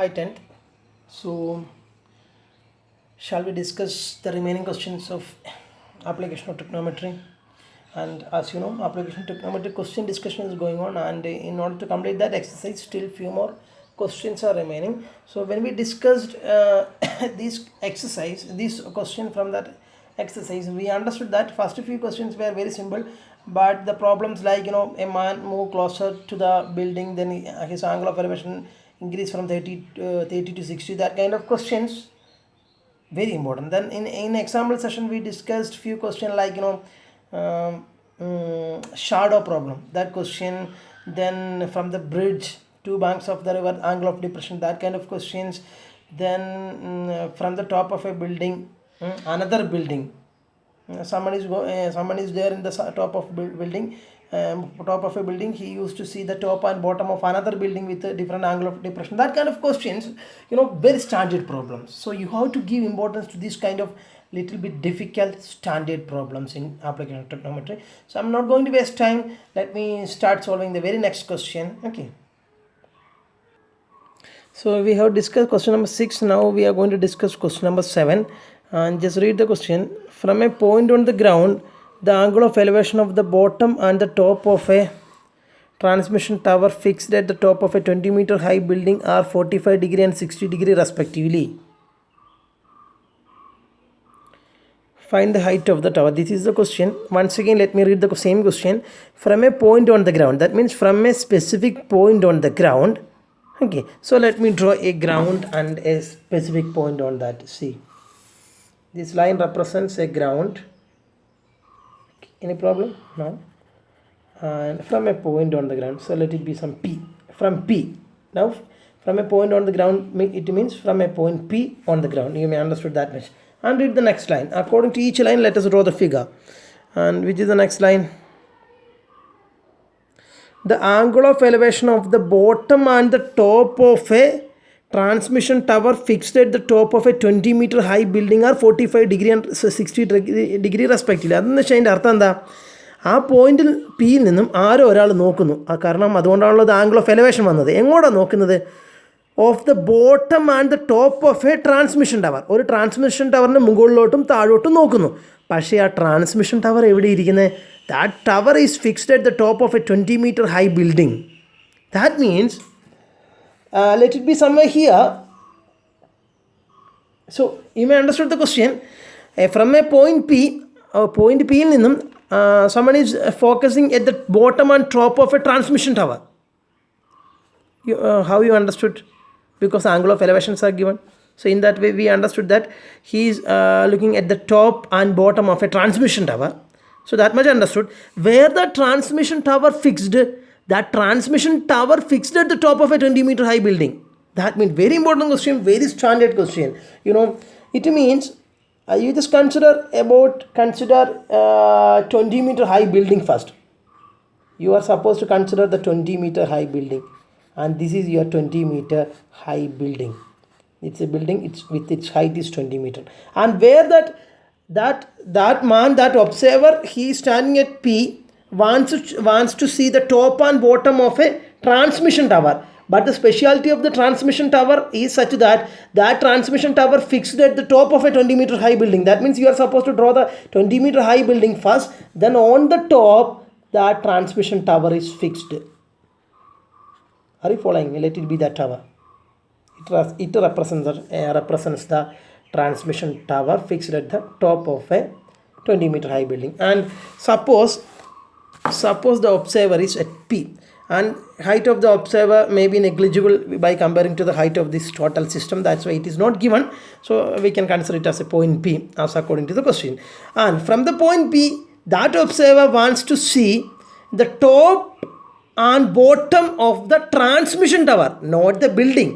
Hi 10th. So shall we discuss the remaining questions of application of trigonometry? And as you know, application of trigonometry question discussion is going on, and in order to complete that exercise, still few more questions are remaining. So when we discussed this question from that exercise, we understood that first few questions were very simple, but the problems like a man move closer to the building, then his angle of elevation increase from 30 to 60, that kind of questions very important. Then in example session we discussed few questions like shadow problem, that question. Then from the bridge, two banks of the river, angle of depression, that kind of questions. Then from the top of a building, another building, someone is there in the top of building, top of a building, he used to see the top and bottom of another building with a different angle of depression, that kind of questions, very standard problems. So you have to give importance to this kind of little bit difficult standard problems in application of trigonometry. So I'm not going to waste time, let me start solving the very next question. Okay, so we have discussed question number 6. Now we are going to discuss question number 7, and just read the question. From a point on the ground, the angle of elevation of the bottom and the top of a transmission tower fixed at the top of a 20-meter high building are 45 degree and 60 degree respectively. Find the height of the tower. This is the question. Once again, let me read the same question. From a point on the ground, that means from a specific point on the ground. Okay, so let me draw a ground and a specific point on that. See, this line represents a ground. Any problem? No. And from a point on the ground, so let it be some P. From P. Now, from a point on the ground, it means from a point P on the ground. You may understood that much. And read the next line. According to each line, let us draw the figure. And which is the next line? The angle of elevation of the bottom and the top of a transmission tower fixed at the top of a 20-meter high building are 45 degree and 60 degree respectively. അതെന്ന് വെച്ചാൽ അതിൻ്റെ അർത്ഥം എന്താ? ആ പോയിന്റിൽ പിയിൽ നിന്നും ആരോ ഒരാൾ നോക്കുന്നു. കാരണം അതുകൊണ്ടാണല്ലോ അത് ആംഗിൾ ഓഫ് എലവേഷൻ വന്നത്. എങ്ങോട്ടാണ് നോക്കുന്നത്? Of the bottom and the top of A transmission tower. ഒരു ട്രാൻസ്മിഷൻ ടവറിൻ്റെ മുകളിലോട്ടും താഴോട്ടും നോക്കുന്നു. പക്ഷേ ആ ട്രാൻസ്മിഷൻ ടവർ എവിടെ ഇരിക്കുന്നത്? That tower is fixed at the top of a 20-meter high building. That means, let it be somewhere here. So, you may understand the question. From a point P, point P in someone is focusing at the bottom and top of a transmission tower. How you understood? Because angle of elevations are given. So, in that way, we understood that he is looking at the top and bottom of a transmission tower. So that much understood. Where the transmission tower fixed, that transmission tower fixed at the top of a 20-meter high building. That means very important question, very standard question. It means you just consider 20-meter high building first. You are supposed to consider the 20-meter high building, and this is your 20-meter high building. It's a building. Its height is 20 meter, and where that man, that observer, he is standing at P, wants to see the top and bottom of a transmission tower. But the speciality of the transmission tower is such that transmission tower fixed at the top of a 20-meter high building. That means you are supposed to draw the 20-meter high building first, then on the top that transmission tower is fixed. Are you following? Let it be that tower. It represents the transmission tower fixed at the top of a 20-meter high building. And suppose the observer is at P, and height of the observer may be negligible by comparing to the height of this total system. That's why it is not given. So we can consider it as a point P, as according to the question. And from the point P, that observer wants to see the top and bottom of the transmission tower, not the building.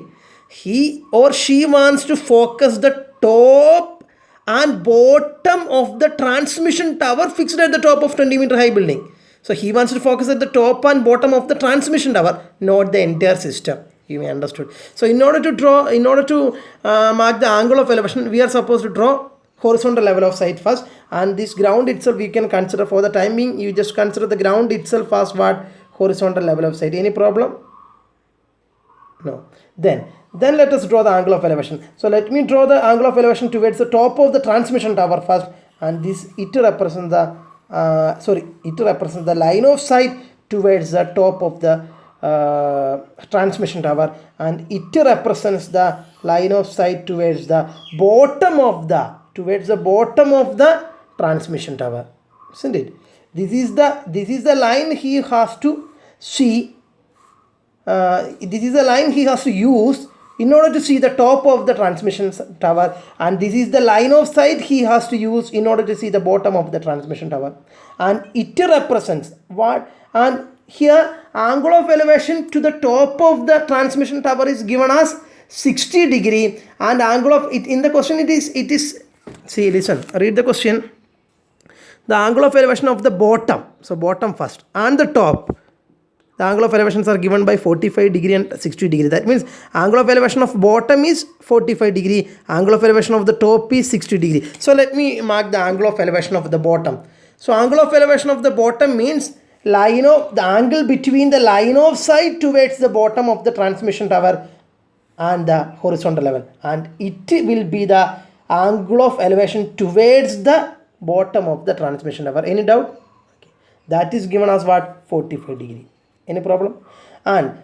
He or she wants to focus the top and bottom of the transmission tower fixed at the top of 20-meter high building. So he wants to focus at the top and bottom of the transmission tower, not the entire system. You may understood. So in order to mark the angle of elevation, we are supposed to draw horizontal level of sight first, and this ground itself we can consider for the time being. You just consider the ground itself as what? Horizontal level of sight. Any problem? No. Then let us draw the angle of elevation. So let me draw the angle of elevation towards the top of the transmission tower first, and this it represents the line of sight towards the top of the transmission tower, and it represents the line of sight towards the bottom of the transmission tower, isn't it? This is the line he has to see. This is the line he has to use in order to see the top of the transmission tower, and this is the line of sight he has to use in order to see the bottom of the transmission tower, and it represents what? And here angle of elevation to the top of the transmission tower is given as 60 degree, and angle of it in the question it is see, listen, read the question. The angle of elevation of the bottom, so bottom first, and the top, the angle of elevations are given by 45 degree and 60 degree. That means angle of elevation of bottom is 45 degree, angle of elevation of the top is 60 degree. So let me mark the angle of elevation of the bottom. So angle of elevation of the bottom means the angle between the line of sight towards the bottom of the transmission tower and the horizontal level, and it will be the angle of elevation towards the bottom of the transmission tower. Any doubt? Okay. That is given as what? 45 degree. Any problem? And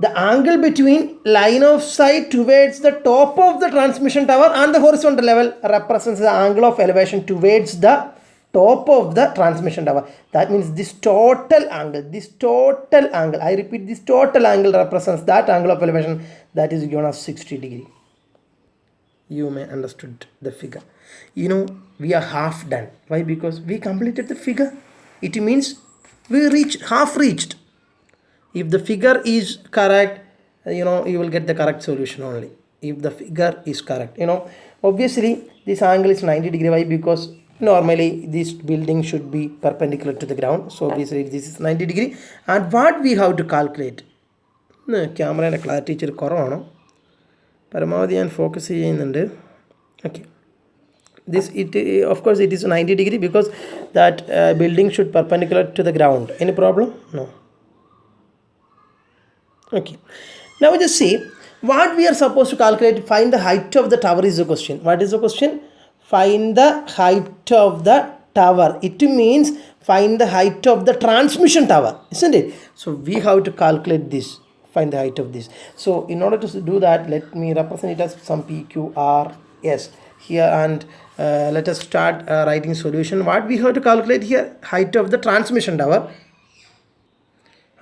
the angle between line of sight towards the top of the transmission tower and the horizontal level represents the angle of elevation towards the top of the transmission tower. That means this total angle, I repeat, this total angle represents that angle of elevation, that is given as 60 degree. You may understood the figure. We are half done. Why? Because we completed the figure. It means we half reached. If the figure is correct, you will get the correct solution only. If the figure is correct, obviously this angle is 90 degree. Why? Because normally this building should be perpendicular to the ground. So obviously this is 90 degree. And what we have to calculate? Camera clarity is corona. പരമാവധി ഞാൻ focus ചെയ്യുന്നുണ്ട്. Okay, of course it is 90 degree because that building should perpendicular to the ground. Any problem? No. Okay, now just see what we are supposed to calculate. Find the height of the tower is the question. What is the question? Find the height of the tower. It means find the height of the transmission tower, isn't it? So we have to calculate this. Find the height of this. So in order to do that, let me represent it as some PQRS here, and let us start writing solution. What we have to calculate here? Height of the transmission tower.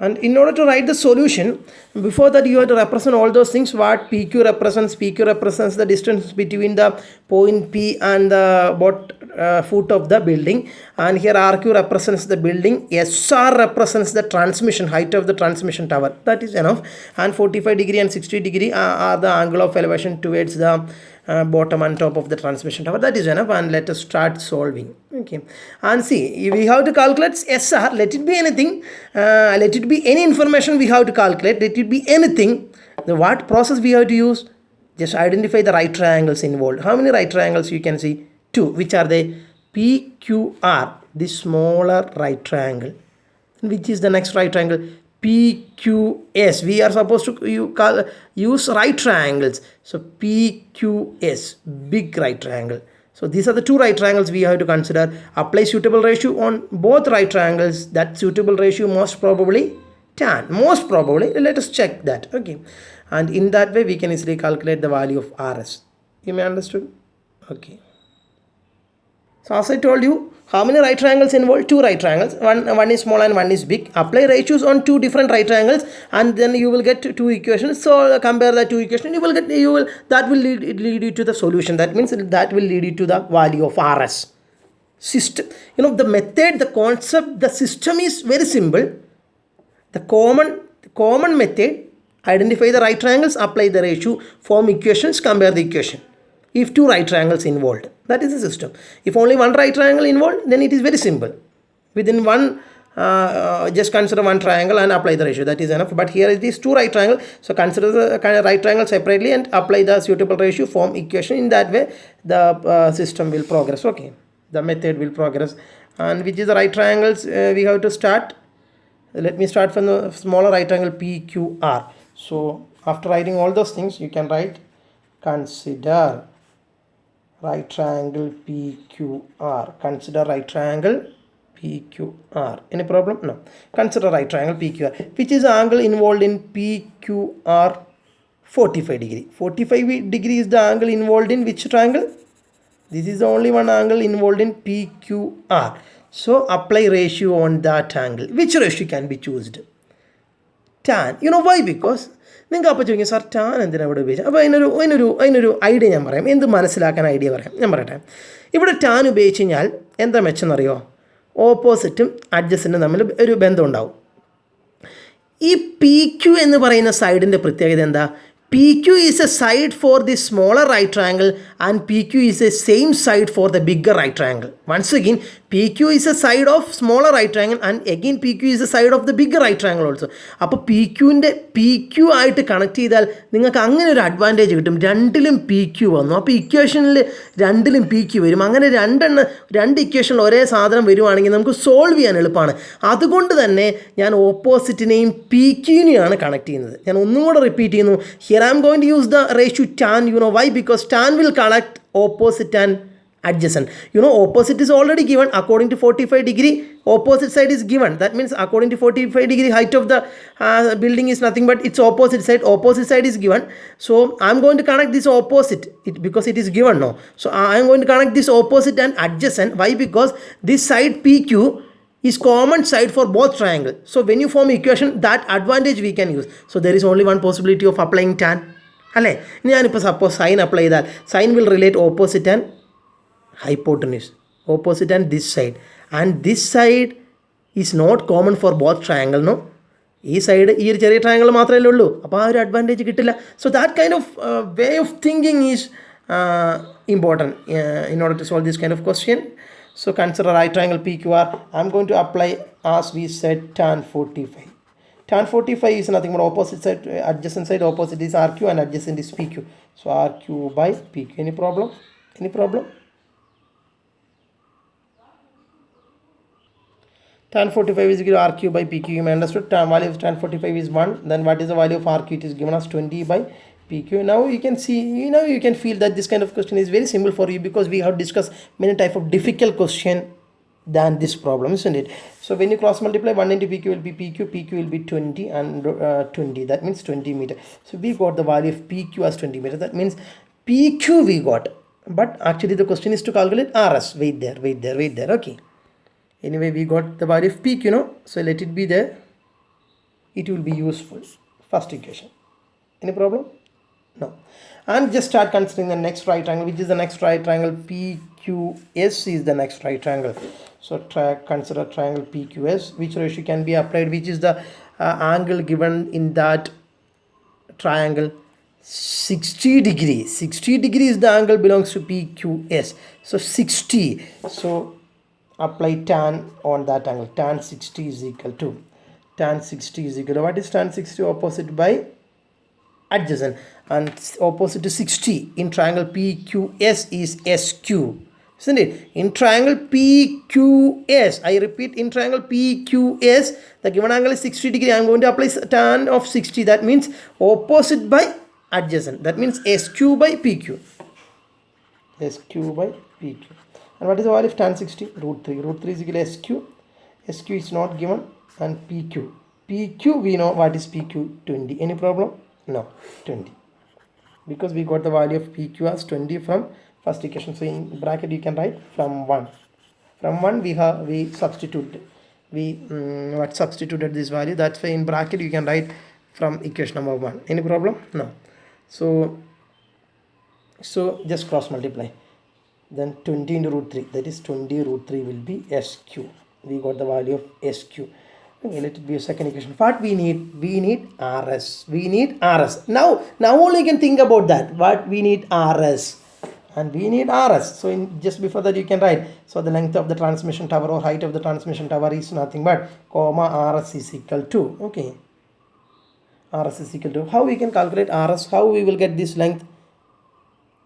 And in order to write the solution, before that you have to represent all those things. What PQ represents? PQ represents the distance between the point P and the foot of the building, and here RQ represents the building. SR represents the transmission height of the transmission tower. That is enough. And 45 degree and 60 degree are the angle of elevation towards the bottom and top of the transmission tower. That is enough, and let us start solving. Okay, and see, we have to calculate SR. Let it be anything, let it be any information we have to calculate. Let it be anything. What process we have to use? Just identify the right triangles involved. How many right triangles you can see? 2. Which are they? PQR, the smaller right triangle. Which is the next right triangle? PQS. We are supposed to use right triangles. So PQS, big right triangle. So these are the 2 right triangles we have to consider. Apply suitable ratio on both right triangles. That suitable ratio most probably tan. Most probably, let us check that. Okay, and in that way we can easily calculate the value of RS. You may understood? Okay. So as I told you, how many right triangles involved? 2 right triangles. One is small and one is big. Apply ratios on 2 different right triangles, and then you will get 2 equations. So compare the 2 equations. That will lead you to the solution. That means that will lead you to the value of RS. System. The method, the concept, the system is very simple. The common method: identify the right triangles, apply the ratio, form equations, compare the equation. If 2 right triangles involved, that is the system. If only 1 right triangle involved, then it is very simple. Within one, just consider 1 triangle and apply the ratio. That is enough. But here it is 2 right triangle. So consider the right triangle separately and apply the suitable ratio, form equation. In that way, the system will progress. Okay, the method will progress. And which is the right triangles we have to start? Let me start from the smaller right triangle PQR. So After writing all those things, you can write consider right triangle PQR. Consider right triangle PQR. Any problem? No. Consider right triangle PQR. Which is the angle involved in PQR? 45 degree. 45 degree is the angle involved in which triangle? This is the only one angle involved in PQR. So apply ratio on that angle. Which ratio can be chosen? Tan. You know why? Because നിങ്ങൾക്ക് അപ്പോൾ ചോദിക്കും sir tan എന്തിനാണ് ഇവിടെ ഉപയോഗിച്ചത്. അപ്പോൾ അതിനൊരു idea ഞാൻ പറയാം. എന്ത് മനസ്സിലാക്കാൻ ഐഡിയ പറയാം, ഞാൻ പറയട്ടെ. ഇവിടെ ടാൻ ഉപയോഗിച്ച് കഴിഞ്ഞാൽ എന്താ മെച്ചമെന്നറിയോ? ഓപ്പോസിറ്റും അഡ്ജസൻറ്റും തമ്മിൽ ഒരു ബന്ധം ഉണ്ടാവും. ഈ പി ക്യു എന്ന് പറയുന്ന സൈഡിൻ്റെ പ്രത്യേകത എന്താ? PQ is a side for the smaller right triangle and PQ is the same side for the bigger right triangle. Once again, PQ is a side of smaller right triangle and again PQ is a side of the bigger right triangle also. അപ്പോൾ PQൻ്റെ PQ ആയിട്ട് connect ചെയ്താൽ നിങ്ങൾക്ക് അങ്ങനെ ഒരു advantage കിട്ടും. രണ്ടിലും PQ വന്നു. അപ്പോൾ ഇക്വേഷനിൽ രണ്ടിലും PQ വരും. അങ്ങനെ രണ്ട് ഇക്വേഷനിൽ ഒരേ സാധനം വരുവാണെങ്കിൽ നമുക്ക് സോൾവ് ചെയ്യാൻ എളുപ്പമാണ്. അതുകൊണ്ട് തന്നെ ഞാൻ ഓപ്പോസിറ്റിനെയും PQനെയാണ് കണക്ട് ചെയ്യുന്നത്. ഞാൻ ഒന്നും കൂടെ റിപ്പീറ്റ് ചെയ്യുന്നു. Here I am going to use the ratio tan. You know why? Because tan will connect opposite and adjacent. You know, opposite is already given according to 45 degree. Opposite side is given. That means according to 45 degree height of the building is nothing but its opposite side. Opposite side is given. So I am going to connect this opposite because it is given now. So I am going to connect this opposite and adjacent. Why? Because this side PQ is common side for both triangle. So when you form equation, that advantage we can use. So there is only one possibility of applying tan. അല്ലേ? ഞാനിപ്പോൾ suppose sine apply ചെയ്താൽ sine will relate opposite and hypotenuse, opposite and this side is not common for both triangle. No, ഈ side ഈ ഒരു ചെറിയ triangle മാത്രമേ ഉള്ളൂ. അപ്പോൾ ആ ഒരു അഡ്വാൻറ്റേജ് കിട്ടില്ല. So that kind of way of thinking is important in order to solve this kind of question. So consider right triangle PQR. I'm going to apply, as we said, tan 45. Tan 45 is nothing but opposite side, adjacent side, opposite is RQ and adjacent is PQ. So RQ by PQ. Any problem? Tan 45 is equal to RQ by PQ. You may understood. Value of tan 45 is 1. Then what is the value of RQ? It is given as 20 by PQ. Now you can see, you can feel that this kind of question is very simple for you because we have discussed many type of difficult question than this problem, isn't it? So when you cross multiply, 1 into PQ will be PQ will be 20 and 20. That means 20 meter. So we got the value of PQ as 20 meter. That means PQ we got. But actually the question is to calculate RS. Wait there. Okay. Anyway, we got the value of PQ, so let it be there. It will be useful. First equation. Any problem? No. And just start considering the next right triangle. Which is the next right triangle? PQS is the next right triangle. So consider triangle PQS. Which ratio can be applied? Which is the angle given in that triangle? 60 degree. 60 degree is the angle belongs to PQS. So 60. So apply tan on that angle. Tan 60 is equal to what is tan 60? Opposite by adjacent, and opposite to 60 in triangle PQS is SQ, isn't it? In triangle PQS, I repeat, in triangle PQS the given angle is 60 degree. I am going to apply tan of 60. That means opposite by adjacent. That means SQ by PQ. And what is the value of tan 60? √3. √3 is equal to SQ. SQ is not given. And PQ we know what is PQ, 20. Any problem? No, 20. Because we got the value of PQ as 20 from first equation. So in bracket you can write from 1. From 1 we substituted. Substituted this value. That's why in bracket you can write from equation number 1. Any problem? No. So just cross multiply. Then 20 into √3, that is 20 √3 will be SQ. We got the value of SQ. Okay, let it be a second equation. What we need RS. Now only you can think about that. What we need RS. And we need RS. So just before that you can write. So the length of the transmission tower or height of the transmission tower is nothing but comma RS is equal to. Okay. RS is equal to. How we can calculate RS? How we will get this length?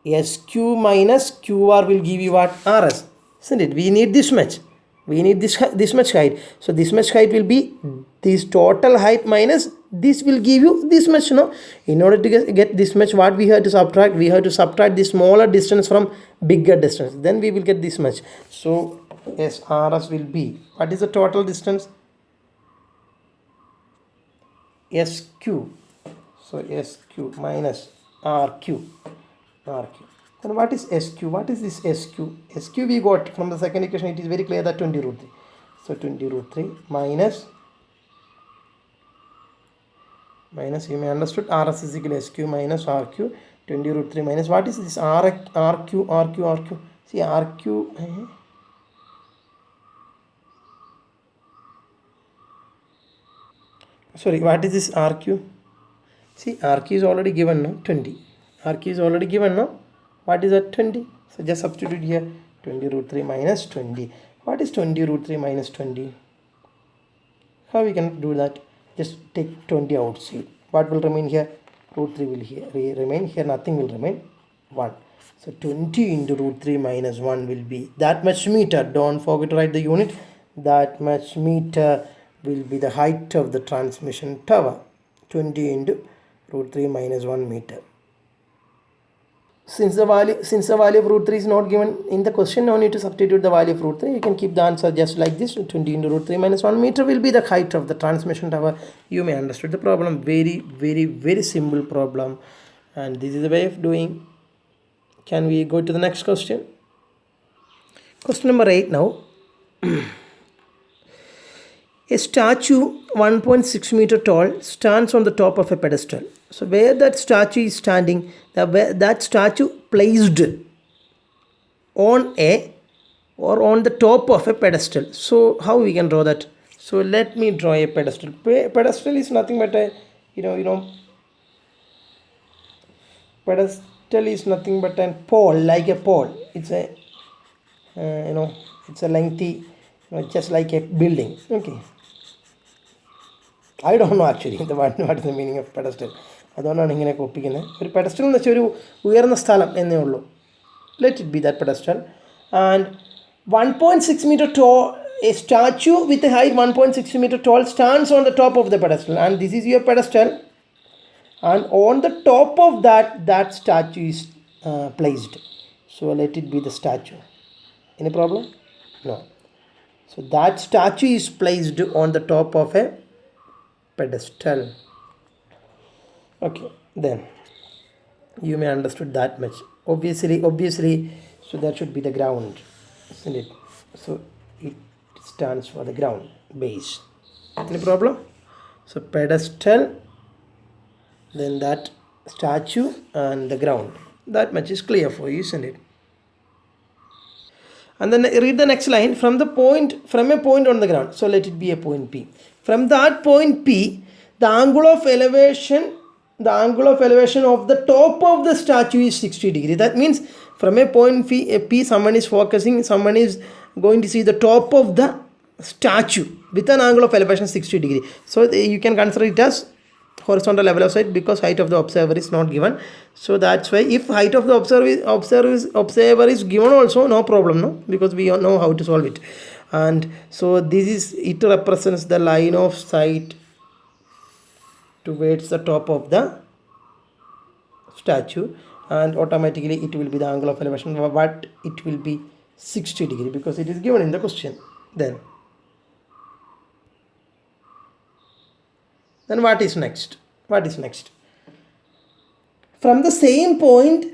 SQ minus QR will give you what? RS, isn't it? We need this much. We need this much height. So this much height will be this total height minus this will give you this much, no? In order to get this much, what we have to subtract? We have to subtract the smaller distance from bigger distance. Then we will get this much. So SRS will be, what is the total distance? SQ. So SQ minus RQ. And what is SQ? What is this SQ? SQ we got from the second equation. It is very clear that 20 root 3. So 20 root 3 minus you may understood RS is equal to SQ minus RQ. 20 root 3 minus, what is this RQ? See RQ. Sorry, what is this RQ? See, RQ is already given, no? 20. RQ is already given, no? What is that? 20. So just substitute here. 20 root 3 minus 20. What is 20 root 3 minus 20? How we can do that? Just take 20 out. See, what will remain here? Root 3 will remain here. Nothing will remain. 1. So 20 into root 3 minus 1 will be that much meter. Don't forget to write the unit. That much meter will be the height of the transmission tower. 20 into root 3 minus 1 meter. Since the value of root 3 is not given in the question, no need to substitute the value of root 3. You can keep the answer just like this. 20 into root 3 minus 1 meter will be the height of the transmission tower. You may understood the problem. Very, very, very simple problem. And this is the way of doing. Can we go to the next question? Question number 8 now. A statue 1.6 meter tall stands on the top of a pedestal. So where that statue is standing, that statue placed on the top of a pedestal. So how we can draw that? So let me draw a pedestal. Pedestal is nothing but a pedestal is nothing but a pole, like a pole. It's a it's a lengthy, just like a building. Okay. I don't know actually what is the meaning of pedestal. അതുകൊണ്ടാണ് ഇങ്ങനെയൊക്കെ ഒപ്പിക്കുന്നത്. ഒരു pedestal എന്ന് വെച്ചാൽ ഒരു ഉയർന്ന സ്ഥലം എന്നേ ഉള്ളൂ. Let it be that pedestal. And 1.6 meter tall, a statue with a height 1.6 meter tall stands on the top of the pedestal. And this is your pedestal. And on the top of that statue is placed. So let it be the statue. Any problem? No. So that statue is placed on the top of a pedestal. Okay, then you may understood that much. Obviously, so that should be the ground, isn't it? So it stands for the ground base. Any problem? So pedestal, then that statue and the ground. That much is clear for you, isn't it? And then read the next line. From a point on the ground. So let it be a point P. From that point P, the angle of elevation of the top of the statue is 60 degrees. That means from a point P, someone is focusing, someone is going to see the top of the statue with an angle of elevation 60 degrees. So you can consider it as horizontal level of sight because height of the observer is not given. So that's why if height of the observer is given also, no problem, no, because we know how to solve it. And so it represents the line of sight towards the top of the statue, and automatically it will be the angle of elevation, but it will be 60 degree because it is given in the question. Then what is next? From the same point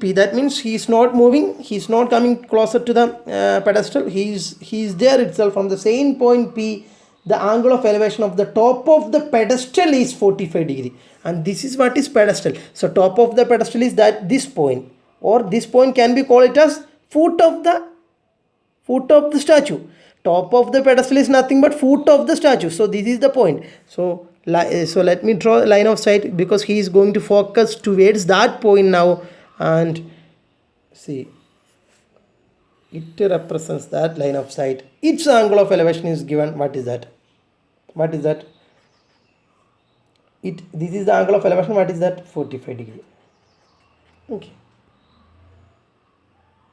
P, that means he is not moving, he is not coming closer to the pedestal, he is there itself. From the same point P, the angle of elevation of the top of the pedestal is 45 degree, and this is what is pedestal. So top of the pedestal is this point, or this point can be called it as foot of the statue. Top of the pedestal is nothing but foot of the statue. So this is the point. So let me draw a line of sight because he is going to focus towards that point now, and see, it represents that line of sight. Its angle of elevation is given. What is that? This is the angle of elevation. What is that? 45 degree. Okay.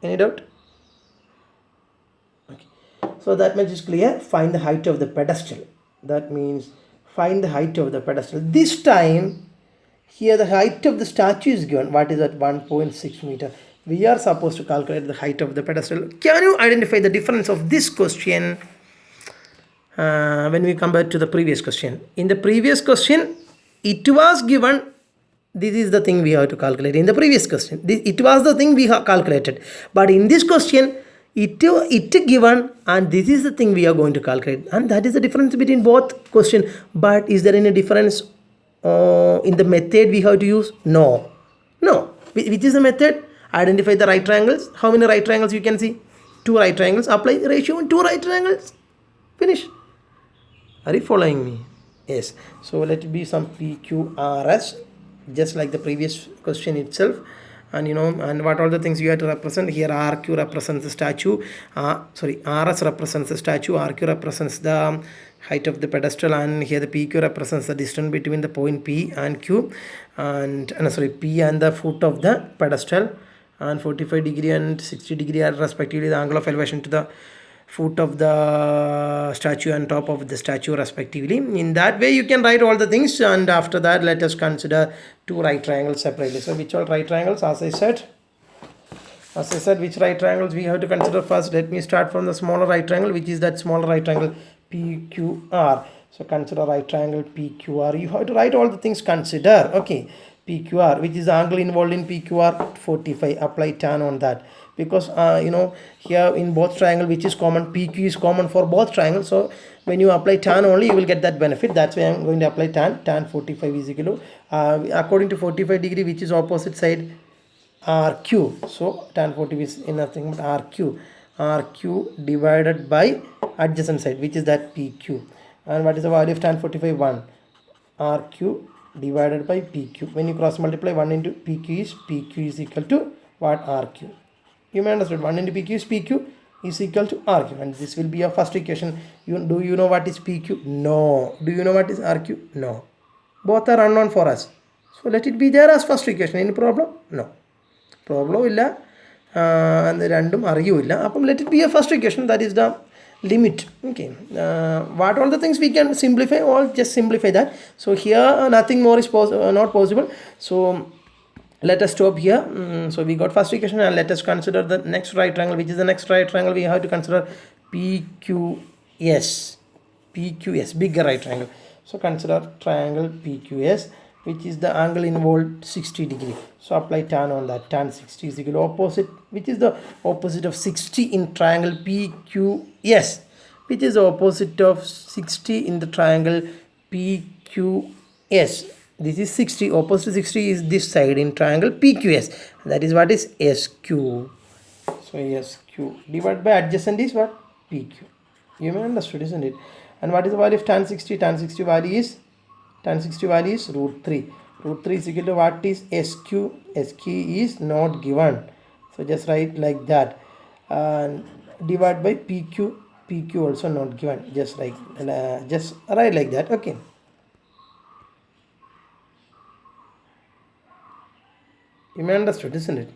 Any doubt? Okay. So that much is clear. Find the height of the pedestal. That means find the height of the pedestal. This time, here the height of the statue is given. What is that? 1.6 meter. We are supposed to calculate the height of the pedestal. Can you identify the difference of this question when we compare to the previous question? In the previous question, it was given. This is the thing we have to calculate. In the previous question, it was the thing we have calculated. But in this question, it given, and this is the thing we are going to calculate. And that is the difference between both question. But is there any difference in the method we have to use? No. Which is the method? Identify the right triangles. How many right triangles you can see? 2 right triangles. Apply the ratio in 2 right triangles. Finish. Are you following me? Yes. So let it be some PQRS, just like the previous question itself. And and what all the things you have to represent here. RQ represents the statue, RS represents the statue, RQ represents the height of the pedestal, and here the PQ represents the distance between the point P and Q, and P and the foot of the pedestal, and 45 degree and 60 degree are respectively the angle of elevation to the foot of the statue and top of the statue respectively. In that way you can write all the things, and after that let us consider 2 right triangles separately. So which all right triangles? As I said, which right triangles we have to consider first. Let me start from the smaller right triangle, which is that smaller right triangle PQR. So consider right triangle PQR. You have to write all the things consider. Okay, PQR, which is the angle involved in PQR, 45. Apply tan on that, because here in both triangle, which is common, PQ is common for both triangles. So when you apply tan only, you will get that benefit. That's why I'm going to apply tan 45 is equal to according to 45 degree, which is opposite side, RQ. So tan 45 is nothing but RQ divided by adjacent side, which is that PQ. And what is the value of tan 45? 1. RQ divided by PQ. When you cross multiply 1 into PQ is equal to what? RQ. You may understand 1 into PQ is PQ is equal to RQ, and this will be your first equation. Do you know what is PQ? No. Do you know what is RQ? No. Both are unknown for us. So let it be there as first equation. Any problem? No. Problem illa. And random illa. Let it be a first equation. That is the limit. Okay. What all the things we can simplify? All just simplify that. So here nothing more is not possible. So let us stop here. So we got first equation, and let us consider the next right triangle. Which is the next right triangle? We have to consider PQS, bigger right triangle. So consider triangle PQS, which is the angle involved 60 degree. So apply tan on that. Tan 60 is equal to opposite. Which is the opposite of 60 in triangle PQS? Which is the opposite of 60 in the triangle PQS? This is 60. Opposite to 60 is this side in triangle PQS. That is what is SQ. So SQ divided by adjacent is what? PQ. You may understood, isn't it? And what is the value of tan 60? Tan 60 value is root 3. Root 3 is equal to what is SQ? SQ is not given. So just write like that. And divide by PQ. PQ also not given. Just write like that. Okay. You may understood, isn't it?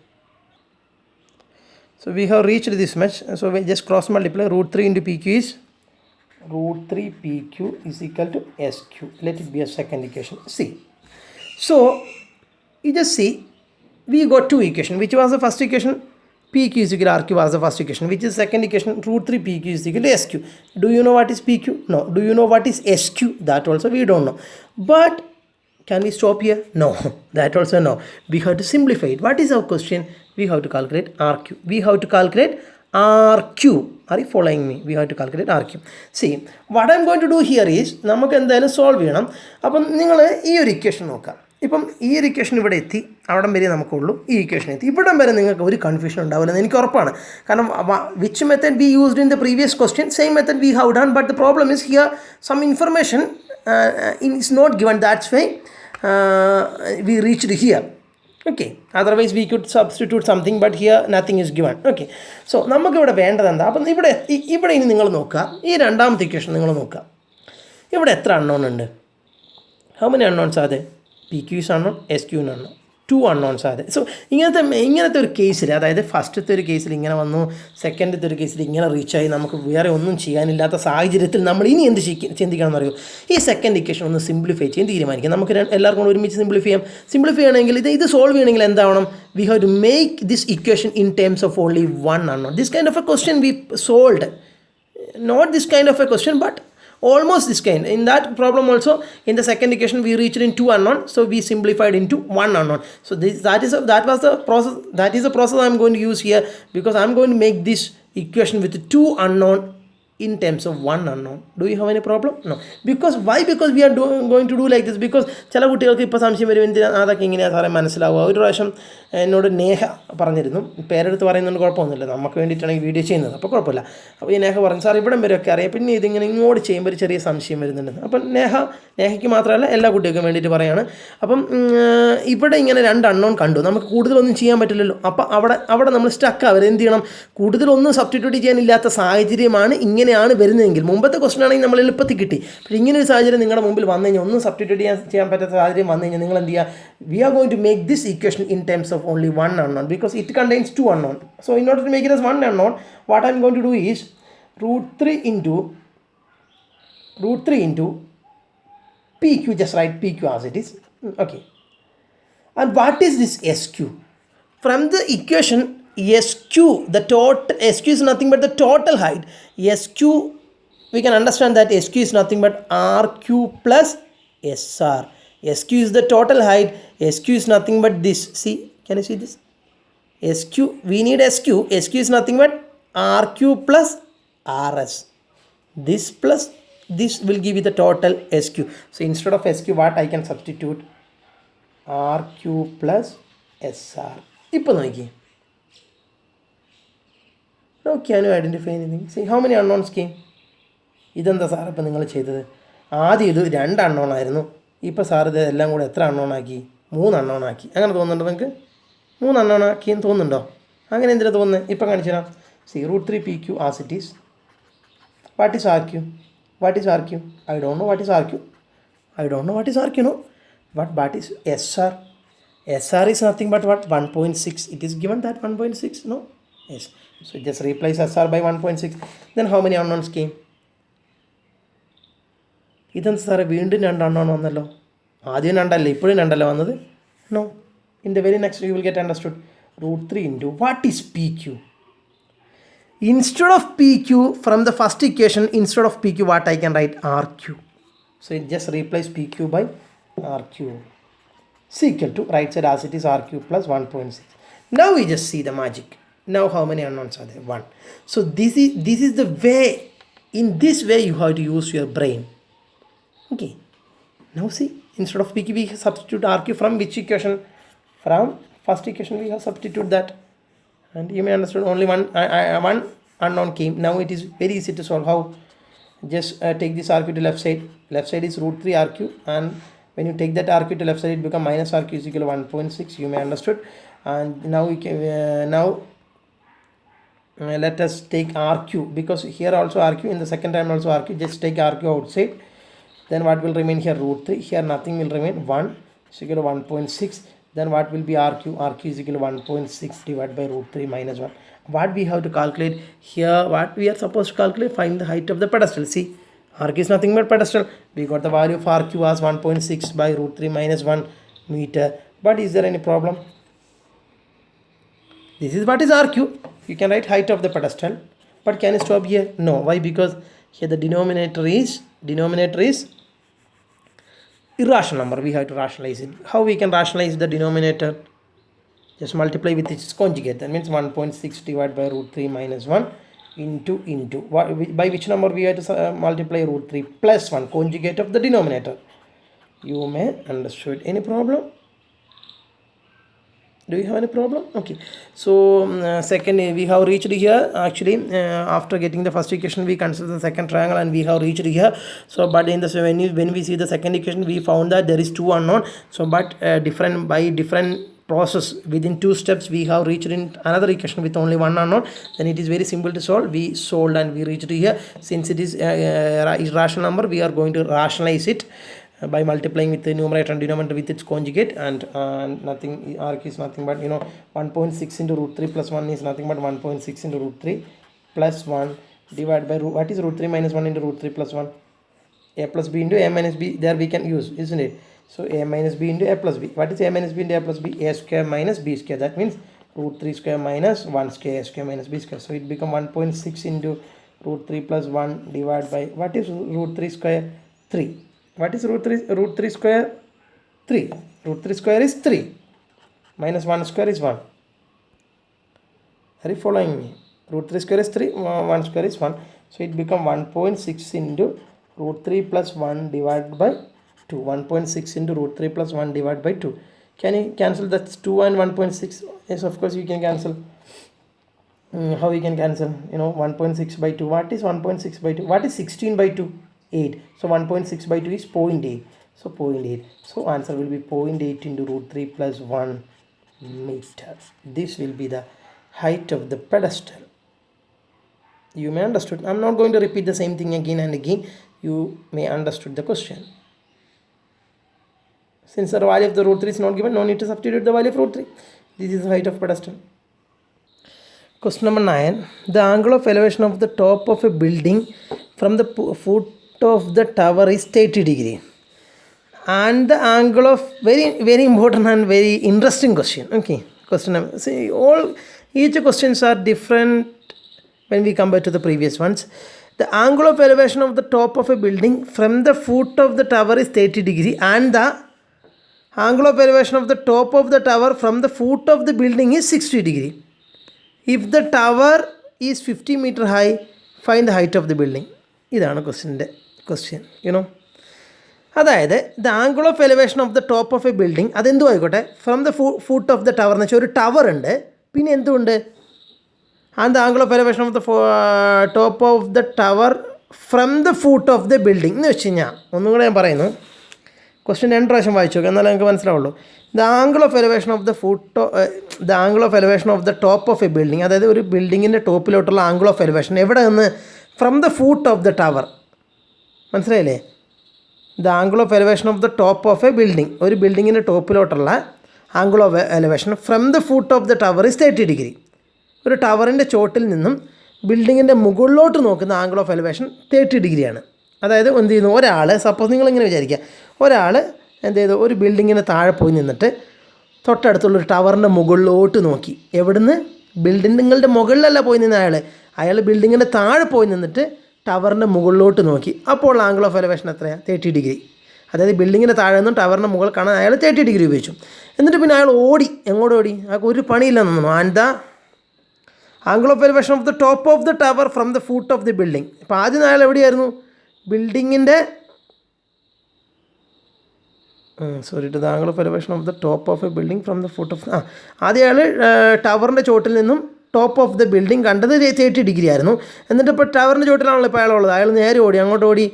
So we have reached this much. So we just cross multiply. Root 3 into PQ is root 3 PQ is equal to SQ. Let it be a second equation. See. So you just see, we got 2 equations. Which was the first equation? PQ is equal to RQ was the first equation. Which is second equation? Root 3 PQ is equal to SQ. Do you know what is PQ? No. Do you know what is SQ? That also we don't know. But can we stop here? No. That also no. We have to simplify it. What is our question? We have to calculate RQ. We have to calculate RQ. Are you following me? We have to calculate RQ. See, what I am going to do here is, നമുക്ക് എന്തായാലും solve ചെയ്യണം. അപ്പം നിങ്ങൾ ഈ ഒരു equation നോക്കാം. ഇപ്പം ഈ ഒരു ഇക്വേഷൻ ഇവിടെ എത്തി, അവിടം വരെ നമുക്കുള്ളൂ. ഈ ഇക്വേഷൻ എത്തി, ഇവിടം വരെ നിങ്ങൾക്ക് ഒരു കൺഫ്യൂഷൻ ഉണ്ടാവില്ലെന്ന് എനിക്ക് ഉറപ്പാണ്. കാരണം which method we used in the previous question, same method we have done, but the problem is here some information is not given. That's why we reached here. Okay, otherwise we could substitute something, but here nothing is given. Okay, so നമുക്ക് ഇവിടെ വേണ്ടത് എന്താ? അപ്പം ഇവിടെ ഇനി നിങ്ങൾ നോക്കുക, ഈ രണ്ടാമത്തെ ഇക്വേഷൻ നിങ്ങൾ നോക്കുക. ഇവിടെ എത്ര അൺനോൺ ഉണ്ട്? How many unknowns are there? PQ is unknown, SQ is unknown. Two unknowns ആണ്. സോ ഇങ്ങനത്തെ ഒരു കേസിൽ, അതായത് ഫസ്റ്റത്തെ ഒരു കേസിൽ ഇങ്ങനെ വന്നു, സെക്കൻഡത്തെ ഒരു കേസിൽ ഇങ്ങനെ റീച്ചായി, നമുക്ക് വേറെ ഒന്നും ചെയ്യാനില്ലാത്ത സാഹചര്യത്തിൽ നമ്മൾ ഇനി എന്ത് ചിന്തിക്കണം എന്നറിയോ? ഈ സെക്കൻഡ് ഇക്വേഷൻ ഒന്ന് സിംപ്ലിഫൈ ചെയ്യാൻ തീരുമാനിക്കാം. നമുക്ക് എല്ലാവർക്കും കൂടെ ഒരുമിച്ച് സിംപ്ലിഫൈ ചെയ്യണമെങ്കിൽ ഇത് സോൾവ് ചെയ്യണമെങ്കിൽ എന്താവണം? We have to make this equation in terms of only one unknown. This kind of a question we solved, not this kind of a question but almost this kind. In that problem also, in the second equation we reached in two unknown, so we simplified into one unknown. So that was the process. That is the process I am going to use here, because I am going to make this equation with two unknown in terms of one unknown. Do you have any problem? No. Because why? Because we are going to do like this. Because ചില കുട്ടികൾക്ക് ഇപ്പോൾ സംശയം വരും, അതൊക്കെ ഇങ്ങനെയാണ് സാറേ മനസ്സിലാവുക. ഒരു പ്രാവശ്യം എന്നോട് നേഹ പറഞ്ഞിരുന്നു, പേരെടുത്ത് പറയുന്നതുകൊണ്ട് കുഴപ്പമൊന്നുമില്ല, നമുക്ക് വേണ്ടിയിട്ടാണ് ഈ വീഡിയോ ചെയ്യുന്നത്, അപ്പോൾ കുഴപ്പമില്ല. അപ്പോൾ ഈ നേഹ പറഞ്ഞു, സാർ ഇവിടം വരെയൊക്കെ അറിയാം, പിന്നെ ഇതിങ്ങനെ ഇങ്ങോട്ട് ചെയ്യുമ്പോൾ ഒരു ചെറിയ സംശയം വരുന്നുണ്ട്. അപ്പം നേഹയ്ക്ക് മാത്രമല്ല എല്ലാ കുട്ടികൾക്കും വേണ്ടിയിട്ട് പറയുകയാണ്. അപ്പം ഇവിടെ ഇങ്ങനെ രണ്ട് അൺനോൺ കണ്ടു, നമുക്ക് കൂടുതലൊന്നും ചെയ്യാൻ പറ്റില്ലല്ലോ. അപ്പോൾ അവിടെ നമ്മൾ സ്റ്റക്ക് ആവരുത്. എന്ത് ചെയ്യണം? കൂടുതലൊന്നും സബ്സ്റ്റിറ്റ്യൂട്ട് ചെയ്യാനില്ലാത്ത സാഹചര്യമാണ് ഇങ്ങനെയാണ് വരുന്നതെങ്കിൽ, മുമ്പത്തെ ക്വസ്റ്റൻ ആണെങ്കിൽ നമ്മൾ എളുപ്പത്തിൽ കിട്ടി. പക്ഷേ ഇങ്ങനെ ഒരു സാഹചര്യം നിങ്ങളുടെ മുമ്പിൽ വന്നു കഴിഞ്ഞാൽ, ഒന്നും സബ്സ്റ്റിറ്റ്യൂട്ട് ചെയ്യാൻ പറ്റാത്ത സാഹചര്യം വന്നു കഴിഞ്ഞാൽ, നിങ്ങൾ എന്ത് ചെയ്യുക? We are going to make this equation in terms of only one unknown, because it contains two unknown. So in order to make it as one unknown, what I am going to do is root 3 into PQ. Just write PQ as it is. Okay. And what is this SQ? From the equation SQ, the total SQ is nothing but the total height. SQ, we can understand that SQ is nothing but RQ plus SR. SQ is the total height. SQ is nothing but this. See, can you see this? SQ, we need SQ. SQ is nothing but RQ plus RS. This plus this will give you the total SQ. So instead of SQ, what I can substitute? RQ plus SR. ഇപ്പോൾ നോക്കി. Now can you identify anything? See how many unknowns came? ഇതെന്താ sir ഇപ്പം നിങ്ങൾ ചെയ്തത്? ആദ്യം ഇത് രണ്ട് unknown ആയിരുന്നു, ഇപ്പോൾ സാർ ഇത് എല്ലാം കൂടെ എത്ര അൺനോൺ ആക്കി? 3 അൺനോൺ ആക്കി. അങ്ങനെ തോന്നുന്നുണ്ടോ നിങ്ങൾക്ക്? 3 അൺനോൺ ആക്കിയെന്ന് തോന്നുന്നുണ്ടോ? അങ്ങനെ എന്തിനാണ് തോന്നുന്നത്? ഇപ്പം കാണിച്ചു തരാം. C root 3 PQ as it is. What is RQ? What is RQ? I don't know what is RQ. I don't know what is RQ, no. But what is SR? SR is nothing but what? 1.6. It is given that 1.6, no? Yes. So just replace SR by 1.6. Then how many unknowns came? ഇതെന്ത് സാറേ വീണ്ടും രണ്ട് unknown വന്നല്ലോ? ആദ്യം രണ്ടല്ലേ, ഇപ്പോഴും രണ്ടല്ലേ വന്നത്? No. In the very next you will get understood. root 3 into what is PQ? Instead of PQ, from the first equation, instead of PQ, what I can write? RQ. So it just replace PQ by RQ. is equal to, right side as it is, RQ plus 1.6. Now we just see the magic. Now how many unknowns are there? 1. So this is the way. In this way you have to use your brain. Okay. Now see, instead of PQ we substitute RQ from which equation? From first equation we have substitute that. And you may understand only one unknown came. Now it is very easy to solve. How? Just take this RQ to left side. Left side is root 3 RQ, and when you take that RQ to left side, it become minus RQ is equal to 1.6. You may understood. And now we can let us take RQ, because here also RQ, in the second time also RQ. Just take RQ outside. Then what will remain here? Root 3. Here nothing will remain. 1 is equal to 1.6. Then what will be RQ? RQ is equal to 1.6 divided by root 3 minus 1. What we have to calculate here? What we are supposed to calculate? Find the height of the pedestal. See, RQ is nothing but pedestal. We got the value of RQ as 1.6 by root 3 minus 1 meter. But is there any problem? This is what is RQ. You can write height of the pedestal. But can you stop here? No. Why? Because here the denominator is irrational number. We have to rationalize it. How we can rationalize the denominator? Just multiply with its conjugate. That means 1.6 divided by root 3 minus 1 into by which number we have to multiply? Root 3 plus 1, conjugate of the denominator. You may understood. Any problem? Do you have any problem? Okay. So second, we have reached here. Actually, after getting the first equation, we consider the second triangle, and we have reached here. So but in the when we see the second equation, we found that there is 2 unknown. So but by different process, within 2 steps we have reached in another equation with only 1 unknown. Then it is very simple to solve. We solved and we reached here. Since it is irrational number, we are going to rationalize it. by multiplying with the numerator and denominator with its conjugate, and nothing, arc is nothing but 1.6 into root 3 plus 1 is nothing but 1.6 into root 3 plus 1 divided by what is root 3 minus 1 into root 3 plus 1? A plus b into a minus b, there we can use, isn't it? So a minus b into a plus b. What is a minus b into a plus b? A square minus b square. That means root 3 square minus 1 square, a square minus b square. So it become 1.6 into root 3 plus 1 divided by, what is root 3 square? 3. What is root 3? Root 3 square? 3. Root 3 square is 3. Minus 1 square is 1. Are you following me? Root 3 square is 3, 1 square is 1. So it become 1.6 into root 3 plus 1 divided by 2. 1.6 into root 3 plus 1 divided by 2. Can you cancel? That's 2 and 1.6. Yes, of course you can cancel. How you can cancel? 1.6 by 2. What is 1.6 by 2? What is 16 by 2? 8. So 1.6 by 2 is 0.8. So 0.8. So answer will be 0.8 into root 3 plus 1 meter. This will be the height of the pedestal. You may understood. I'm not going to repeat the same thing again and again. You may understood the question. Since the value of the root 3 is not given, no need to substitute the value of root 3. This is the height of pedestal. Question number 9. The angle of elevation of the top of a building from the foot of the tower is 30 degree. And the angle of, very, very important and very interesting question. Okay. Question number, see, each questions are different when we compare to the previous ones. The angle of elevation of the top of a building from the foot of the tower is 30 degree, and the angle of elevation of the top of the tower from the foot of the building is 60 degree. If the tower is 50 meter high, find the height of the building. ഇതാണ് question. അതായത് the angle of elevation of the top of a building, അതെന്തും ആയിക്കോട്ടെ, from the foot of the tower എന്ന് വെച്ചാൽ ഒരു tower ഉണ്ട്, പിന്നെ എന്തുണ്ട്, and the angle of elevation of the top of the tower from the foot of the building എന്ന് വെച്ച് കഴിഞ്ഞാൽ, ഒന്നും കൂടെ ഞാൻ പറയുന്നു, ക്വസ്റ്റ്യൻ 2 പ്രാവശ്യം വായിച്ചു നോക്കുക, എന്നാലും നിങ്ങൾക്ക് മനസ്സിലാവുള്ളൂ. The angle of elevation of the top of a building, അതായത് ഒരു ബിൽഡിങ്ങിൻ്റെ ടോപ്പിലോട്ടുള്ള ആംഗിൾ ഓഫ് എലിവേഷൻ എവിടെ നിന്ന്? From the foot of the tower. മനസ്സിലായില്ലേ? The angle of elevation of the top of a building, ഒരു ബിൽഡിങ്ങിൻ്റെ ടോപ്പിലോട്ടുള്ള angle of elevation from the foot of the tower is 30 degree. ഒരു ടവറിൻ്റെ ചോട്ടിൽ നിന്നും ബിൽഡിങ്ങിൻ്റെ മുകളിലോട്ട് നോക്കുന്ന ആംഗിൾ ഓഫ് എലിവേഷൻ 30 ഡിഗ്രിയാണ്. അതായത് എന്ത് ചെയ്യുന്നു, ഒരാൾ, സപ്പോസ് നിങ്ങളിങ്ങനെ വിചാരിക്കുക, ഒരാൾ എന്ത് ചെയ്തു, ഒരു ബിൽഡിങ്ങിന് താഴെ പോയി നിന്നിട്ട് തൊട്ടടുത്തുള്ളൊരു ടവറിൻ്റെ മുകളിലോട്ട് നോക്കി. എവിടുന്ന്? ബിൽഡിങ്ങുകളുടെ മുകളിലല്ല പോയി നിന്ന അയാൾ ബിൽഡിങ്ങിൻ്റെ താഴെ പോയി നിന്നിട്ട് ടവറിൻ്റെ മുകളിലോട്ട് നോക്കി. അപ്പോൾ ആംഗിൾ ഓഫ് എലിവേഷൻ എത്രയാണ്? 30 ഡിഗ്രി. അതായത് ബിൽഡിങ്ങിൻ്റെ താഴെ നിന്നും ടവറിൻ്റെ മുകളിൽ കാണാൻ അയാൾ 30 ഡിഗ്രി ഉപയോഗിച്ചു. എന്നിട്ട് പിന്നെ അയാൾ ഓടി. എങ്ങോട്ട് ഓടി? അയാൾക്ക് ഒരു പണിയില്ലെന്ന് തോന്നുന്നു. And the angle of elevation of the top of the tower from the foot of the building. അപ്പോൾ ആദ്യം അയാൾ എവിടെയായിരുന്നു? ബിൽഡിങ്ങിൻ്റെ the angle of elevation of the top of a building from the foot of, ആദ്യം അയാൾ ടവറിൻ്റെ ചോട്ടിൽ നിന്നും top of the building കണ്ടത് 30 ഡിഗ്രി ആയിരുന്നു. എന്നിട്ട് ഇപ്പോൾ ടവറിൻ്റെ ചോട്ടിലാണല്ലോ ഇപ്പോൾ അയാളുള്ളത്. അയാൾ നേരെ ഓടി, അങ്ങോട്ട് ഓടി,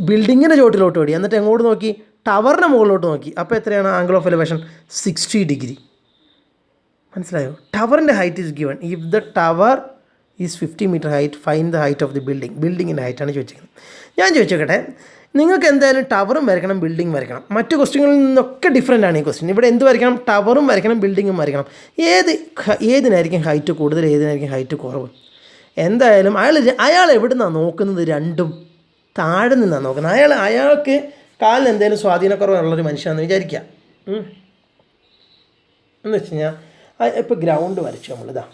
ബിൽഡിങ്ങിൻ്റെ ചോട്ടിലോട്ട് ഓടി. എന്നിട്ട് എങ്ങോട്ട് നോക്കി? ടവറിൻ്റെ മുകളിലോട്ട് നോക്കി. അപ്പോൾ എത്രയാണ് ആംഗിൾ ഓഫ് എലിവേഷൻ? 60 ഡിഗ്രി. മനസ്സിലായോ? ടവറിൻ്റെ height is given. If the tower is 50 metre height, find the height of the building. ബിൽഡിങ്ങിൻ്റെ ഹൈറ്റാണ് ചോദിച്ചിരിക്കുന്നത്. ഞാൻ ചോദിച്ചോട്ടെ, നിങ്ങൾക്ക് എന്തായാലും ടവറും വരയ്ക്കണം, ബിൽഡിംഗ് വരയ്ക്കണം. മറ്റു ക്വസ്റ്റ്യനുകളിൽ നിന്നൊക്കെ ഡിഫറെൻ്റ് ആണ് ഈ ക്വസ്റ്റ്യൻ. ഇവിടെ എന്ത് വരയ്ക്കണം? ടവറും വരയ്ക്കണം, ബിൽഡിങ്ങും വരയ്ക്കണം. ഏതിനായിരിക്കും ഹൈറ്റ് കൂടുതൽ, ഏതിനായിരിക്കും ഹൈറ്റ് കുറവ്? എന്തായാലും അയാൾ എവിടെ നിന്നാണ് നോക്കുന്നത്? രണ്ടും താഴെ നിന്നാണ് നോക്കുന്നത്. അയാൾക്ക് കാലിന് എന്തെങ്കിലും സ്വാധീനക്കുറവുള്ളൊരു മനുഷ്യനാണെന്ന് വിചാരിക്കുക. എന്ന് വെച്ച് കഴിഞ്ഞാൽ ഇപ്പോൾ ഗ്രൗണ്ട് വരച്ചു നമ്മളിതാ,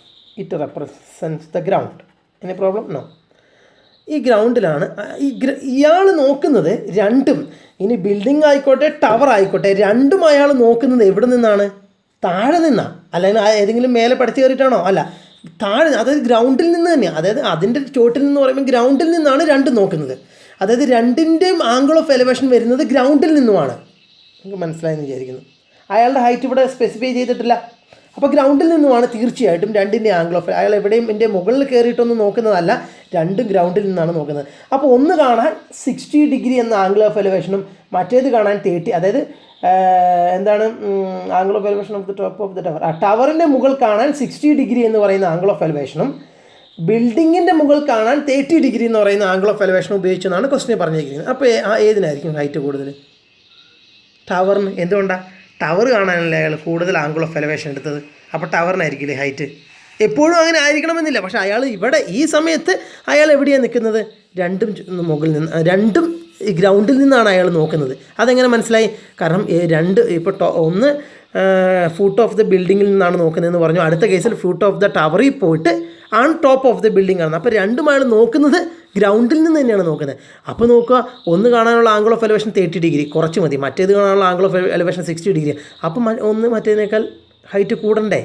it represents the ground. Any problem? No. ഈ ഗ്രൗണ്ടിലാണ് ഇയാൾ നോക്കുന്നത് രണ്ടും. ഇനി ബിൽഡിംഗ് ആയിക്കോട്ടെ, ടവർ ആയിക്കോട്ടെ, രണ്ടും അയാൾ നോക്കുന്നത് എവിടെ നിന്നാണ്? താഴെ നിന്നാണ്. അല്ലെങ്കിൽ ഏതെങ്കിലും മേലെ പഠിച്ചു കയറിയിട്ടാണോ? അല്ല, താഴെ, അതായത് ഗ്രൗണ്ടിൽ നിന്ന് തന്നെയാണ്. അതായത് അതിൻ്റെ ചോട്ടിൽ നിന്ന് പറയുമ്പോൾ ഗ്രൗണ്ടിൽ നിന്നാണ് രണ്ടും നോക്കുന്നത്. അതായത് രണ്ടിൻ്റെയും ആംഗിൾ ഓഫ് എലിവേഷൻ വരുന്നത് ഗ്രൗണ്ടിൽ നിന്നുമാണ്. നിങ്ങൾക്ക് മനസ്സിലായെന്ന് വിചാരിക്കുന്നു. അയാളുടെ ഹൈറ്റ് ഇവിടെ സ്പെസിഫൈ ചെയ്തിട്ടില്ല. അപ്പോൾ ഗ്രൗണ്ടിൽ നിന്നുമാണ് തീർച്ചയായിട്ടും രണ്ടിൻ്റെ ആംഗിൾ ഓഫ്, അയാൾ എവിടെയും എൻ്റെ മുകളിൽ കയറിയിട്ടൊന്നും നോക്കുന്നതല്ല, രണ്ടും ഗ്രൗണ്ടിൽ നിന്നാണ് നോക്കുന്നത്. അപ്പോൾ ഒന്ന് കാണാൻ 60 ഡിഗ്രി എന്ന ആംഗിൾ ഓഫ് എലിവേഷനും മറ്റേത് കാണാൻ 30, അതായത് എന്താണ് angle of elevation of the top of the tower. ആ ടവറിൻ്റെ മുകൾ കാണാൻ 60 ഡിഗ്രി എന്ന് പറയുന്ന ആംഗിൾ ഓഫ് എലിവേഷനും ബിൽഡിങ്ങിൻ്റെ മുകൾ കാണാൻ 30 ഡിഗ്രി എന്ന് പറയുന്ന ആംഗിൾ ഓഫ് എലിവേഷനും ഉപയോഗിച്ചെന്നാണ് ക്വസ്റ്റ്യൻ പറഞ്ഞിരിക്കുന്നത്. അപ്പോൾ ഏതിനായിരിക്കും ഹൈറ്റ് കൂടുതൽ? ടവറിന്. എന്തുകൊണ്ടാണ്? ടവർ കാണാനല്ലേ അയാൾ കൂടുതൽ ആംഗിൾ ഓഫ് എലവേഷൻ എടുത്തത്. അപ്പോൾ ടവറിനായിരിക്കില്ലേ ഹൈറ്റ്. എപ്പോഴും അങ്ങനെ ആയിരിക്കണമെന്നില്ല. പക്ഷേ അയാൾ ഇവിടെ ഈ സമയത്ത് അയാൾ എവിടെയാണ് നിൽക്കുന്നത്? രണ്ടും മുകളിൽ നിന്ന്, രണ്ടും ഗ്രൗണ്ടിൽ നിന്നാണ് അയാൾ നോക്കുന്നത്. അതെങ്ങനെ മനസ്സിലായി? കാരണം രണ്ട് ഇപ്പോൾ ഒന്ന് ഫുട്ട് ഓഫ് ദ ബിൽഡിങ്ങിൽ നിന്നാണ് നോക്കുന്നതെന്ന് പറഞ്ഞു. അടുത്ത കേസിൽ ഫുട്ട് ഓഫ് ദ ടവറിൽ പോയിട്ട് ആൺ ടോപ്പ് ഓഫ് ദ ബിൽഡിംഗ് ആണ്. അപ്പോൾ രണ്ടും അയാൾ നോക്കുന്നത് ഗ്രൗണ്ടിൽ നിന്ന് തന്നെയാണ് നോക്കുന്നത്. അപ്പോൾ നോക്കുക, ഒന്ന് കാണാനുള്ള ആംഗിൾ ഓഫ് എലവേഷൻ 30 ഡിഗ്രി കുറച്ച് മതി, മറ്റേത് കാണാനുള്ള ആംഗിൾ ഓഫ് എലവേഷൻ 60 ഡിഗ്രി. അപ്പം ഒന്ന് മറ്റേതിനേക്കാൾ ഹൈറ്റ് കൂടണ്ടേ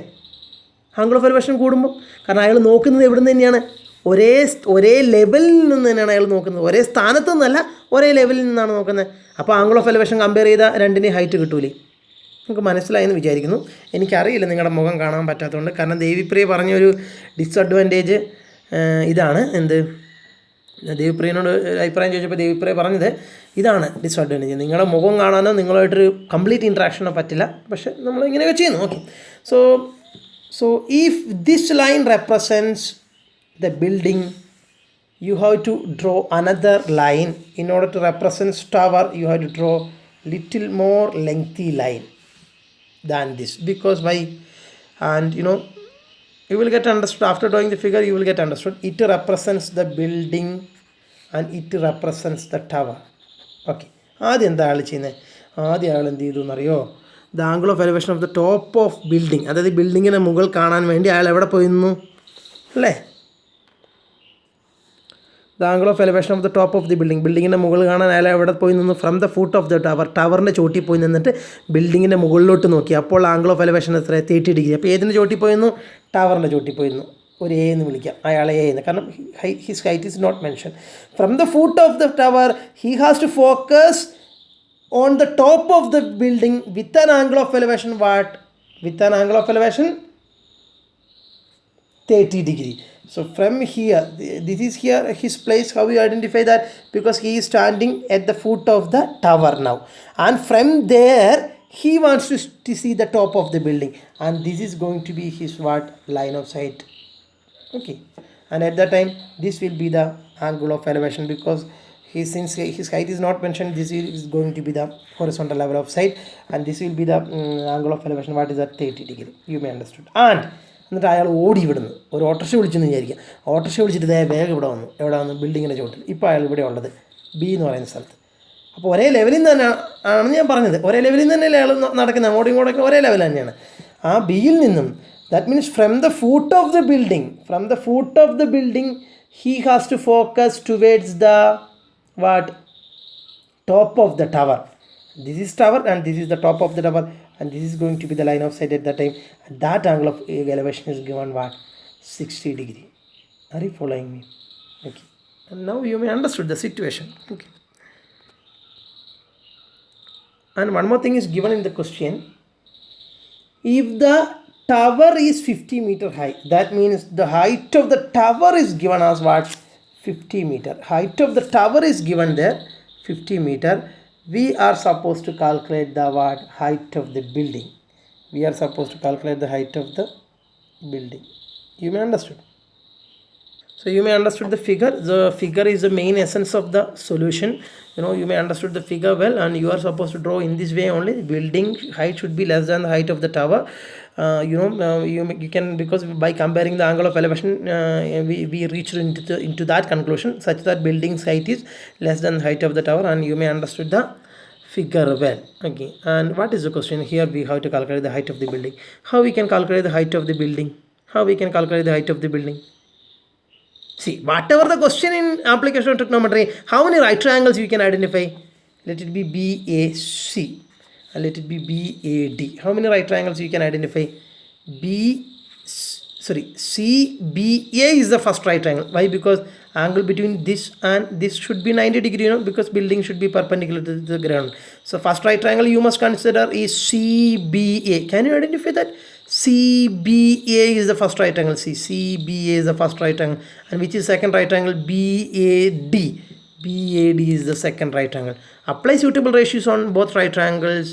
ആംഗിൾ ഓഫ് എലവേഷൻ കൂടുമ്പോൾ? കാരണം അയാൾ നോക്കുന്നത് എവിടെ നിന്ന് തന്നെയാണ്? ഒരേ ലെവലിൽ നിന്ന് തന്നെയാണ് അയാൾ നോക്കുന്നത്. ഒരേ സ്ഥാനത്ത് നിന്നല്ല, ഒരേ ലെവലിൽ നിന്നാണ് നോക്കുന്നത്. അപ്പോൾ ആംഗിൾ ഓഫ് എലവേഷൻ കമ്പയർ ചെയ്താൽ രണ്ടിനെയും ഹൈറ്റ് കിട്ടൂലേ? നിങ്ങൾക്ക് മനസ്സിലായെന്ന് വിചാരിക്കുന്നു. എനിക്കറിയില്ല നിങ്ങളുടെ മുഖം കാണാൻ പറ്റാത്തതുകൊണ്ട്. കാരണം ദേവിപ്രിയ പറഞ്ഞൊരു ഡിസ്അഡ്വാൻറ്റേജ് ഇതാണ്. എന്ത്? ദേവിപ്രിയനോട് അഭിപ്രായം ചോദിച്ചപ്പോൾ ദേവിപ്രിയ പറഞ്ഞത് ഇതാണ് ഡിസ്അഡ്വാൻറ്റേജ്. നിങ്ങളുടെ മുഖം കാണാനോ നിങ്ങളുമായിട്ടൊരു കംപ്ലീറ്റ് ഇൻട്രാക്ഷനോ പറ്റില്ല. പക്ഷേ നമ്മൾ ഇങ്ങനെയൊക്കെ ചെയ്യുന്നു. Okay. So if this line represents the building, you have to draw another line. In order to represent tower, you have to draw little more lengthy line than this. Because why? And you will get understood after drawing the figure. You will get understood. It represents the building and it represents the tower. Okay. ആദ്യം എന്താ ആൾ ചെയ്യുന്നത്? ആദ്യം ആൾ എന്ത് ചെയ്തു എന്നറിയോ? The angle of elevation of the top of building, അതായത് ബിൽഡിങ്ങിൻ്റെ മുകൾ കാണാൻ വേണ്ടി അയാൾ എവിടെ പോയിരുന്നു അല്ലേ? The angle of elevation of the top of the ബിൽഡിങ്ങിൻ്റെ മുകളിൽ കാണാൻ അയാൾ എവിടെ പോയി നിന്നു? From the foot of the tower, ടവറിൻ്റെ ചോട്ടിൽ പോയി നിന്നിട്ട് ബിൽഡിങ്ങിൻ്റെ മുകളിലോട്ട് നോക്കി. അപ്പോൾ ആംഗിൾ ഓഫ് എലിവേഷൻ എത്ര? 30 ഡിഗ്രി. അപ്പോൾ ഏതിൻ്റെ ചോട്ടിൽ പോയിരുന്നു? ടവറിൻ്റെ ചോട്ടിൽ പോയിരുന്നു. ഒരു എ എന്ന് വിളിക്കാം അയാളെ എ എന്ന്, കാരണം his height is not mention. From the foot of the tower he has to focus on the top of the building with an angle of elevation what? With an angle of elevation 30 degree. So from here, this is here his place. How you identify that? Because he is standing at the foot of the tower now, and from there he wants to see the top of the building, and this is going to be his what? Line of sight. Okay. And at that time this will be the angle of elevation, because since his height is not mentioned, this is going to be the horizontal level of sight, and this will be the angle of elevation what is at 30 degree. You may understood. And എന്നിട്ട് അയാൾ ഓടി വിടുന്നു. ഒരു autorickshaw വിളിച്ചെന്ന് വിചാരിക്കുക. Autorickshaw വിളിച്ചിട്ട് വേഗം ഇവിടെ വന്നു. എവിടെ വന്നു? ബിൽഡിങ്ങിൻ്റെ ചുവട്ടിൽ. ഇപ്പോൾ അയാൾ ഇവിടെ ഉള്ളത് ബി എന്ന് പറയുന്ന സ്ഥലത്ത്. അപ്പോൾ ഒരേ ലെവലിൽ നിന്ന് തന്നെ ആണ് ഞാൻ പറഞ്ഞത്. ഒരേ ലെവലിൽ നിന്ന് തന്നെയല്ലേ അയാൾ നടക്കുന്നത്. അങ്ങോട്ടും ഇങ്ങോട്ടൊക്കെ ഒരേ ലെവൽ തന്നെയാണ്. ആ ബിയിൽ നിന്നും, that means from the foot of the building he has to focus towards the what? Top of the tower. This is tower and this is the top of the tower, and this is going to be the line of sight at that time. And that angle of elevation is given what? 60 degree. Are you following me? Okay. And now you may understood the situation. Okay. And one more thing is given in the question. If the tower is 50 meter high, that means the height of the tower is given as what? 50 meter. Height of the tower is given there 50 meter. We are supposed to calculate the what? Height of the building. We are supposed to calculate the height of the building. You may understood. So you may understood the figure. The figure is the main essence of the solution. You may understood the figure well, and you are supposed to draw in this way only. Building height should be less than the height of the tower. You can, because by comparing the angle of elevation, we reached into that conclusion such that building's height is less than the height of the tower, and you may understood the figure well. Okay. And what is the question here? We have to calculate the height of the building. How we can calculate the height of the building? See, whatever the question in application of trigonometry, how many right triangles you can identify? Let it be BAC and let it be BAD. How many right triangles you can identify? CBA is the first right triangle. Why? Because angle between this and this should be 90 degree, because building should be perpendicular to the ground. So first right triangle you must consider is CBA. Can you identify that? CBA is the first right triangle. CBA is the first right triangle. And which is second right triangle? BAD. BAD is the second right triangle. Apply suitable ratios on both right triangles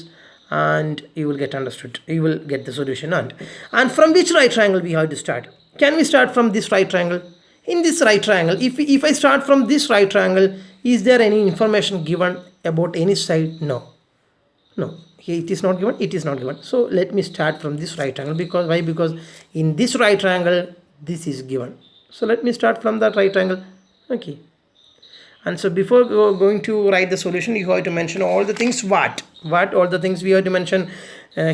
and you will get understood. You will get the solution. And from which right triangle we have to start? Can we start from this right triangle? In this right triangle, if I start from this right triangle, is there any information given about any side? No. No, here it is not given, it is not given. So let me start from this right angle. Because why? Because in this right triangle this is given. So let me start from that right angle. Okay. And so before going to write the solution, you have to mention all the things. What all the things we have to mention.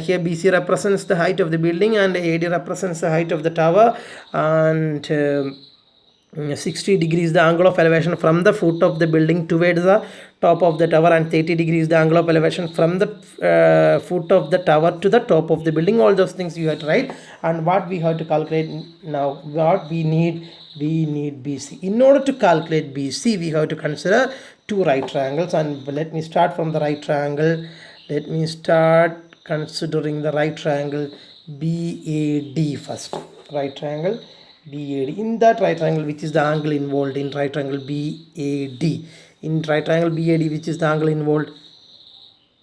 Here BC represents the height of the building and AD represents the height of the tower, and 60 degrees the angle of elevation from the foot of the building towards the top of the tower, and 30 degrees the angle of elevation from the foot of the tower to the top of the building. All those things you have to write. And what we have to calculate now, what we need BC. In order to calculate BC, we have to consider two right triangles. And let me start from the right triangle. Let me start considering the right triangle BAD first. Right triangle BAD. In that right triangle, which is the angle involved in right triangle BAD? In right triangle BAD, which is the angle involved?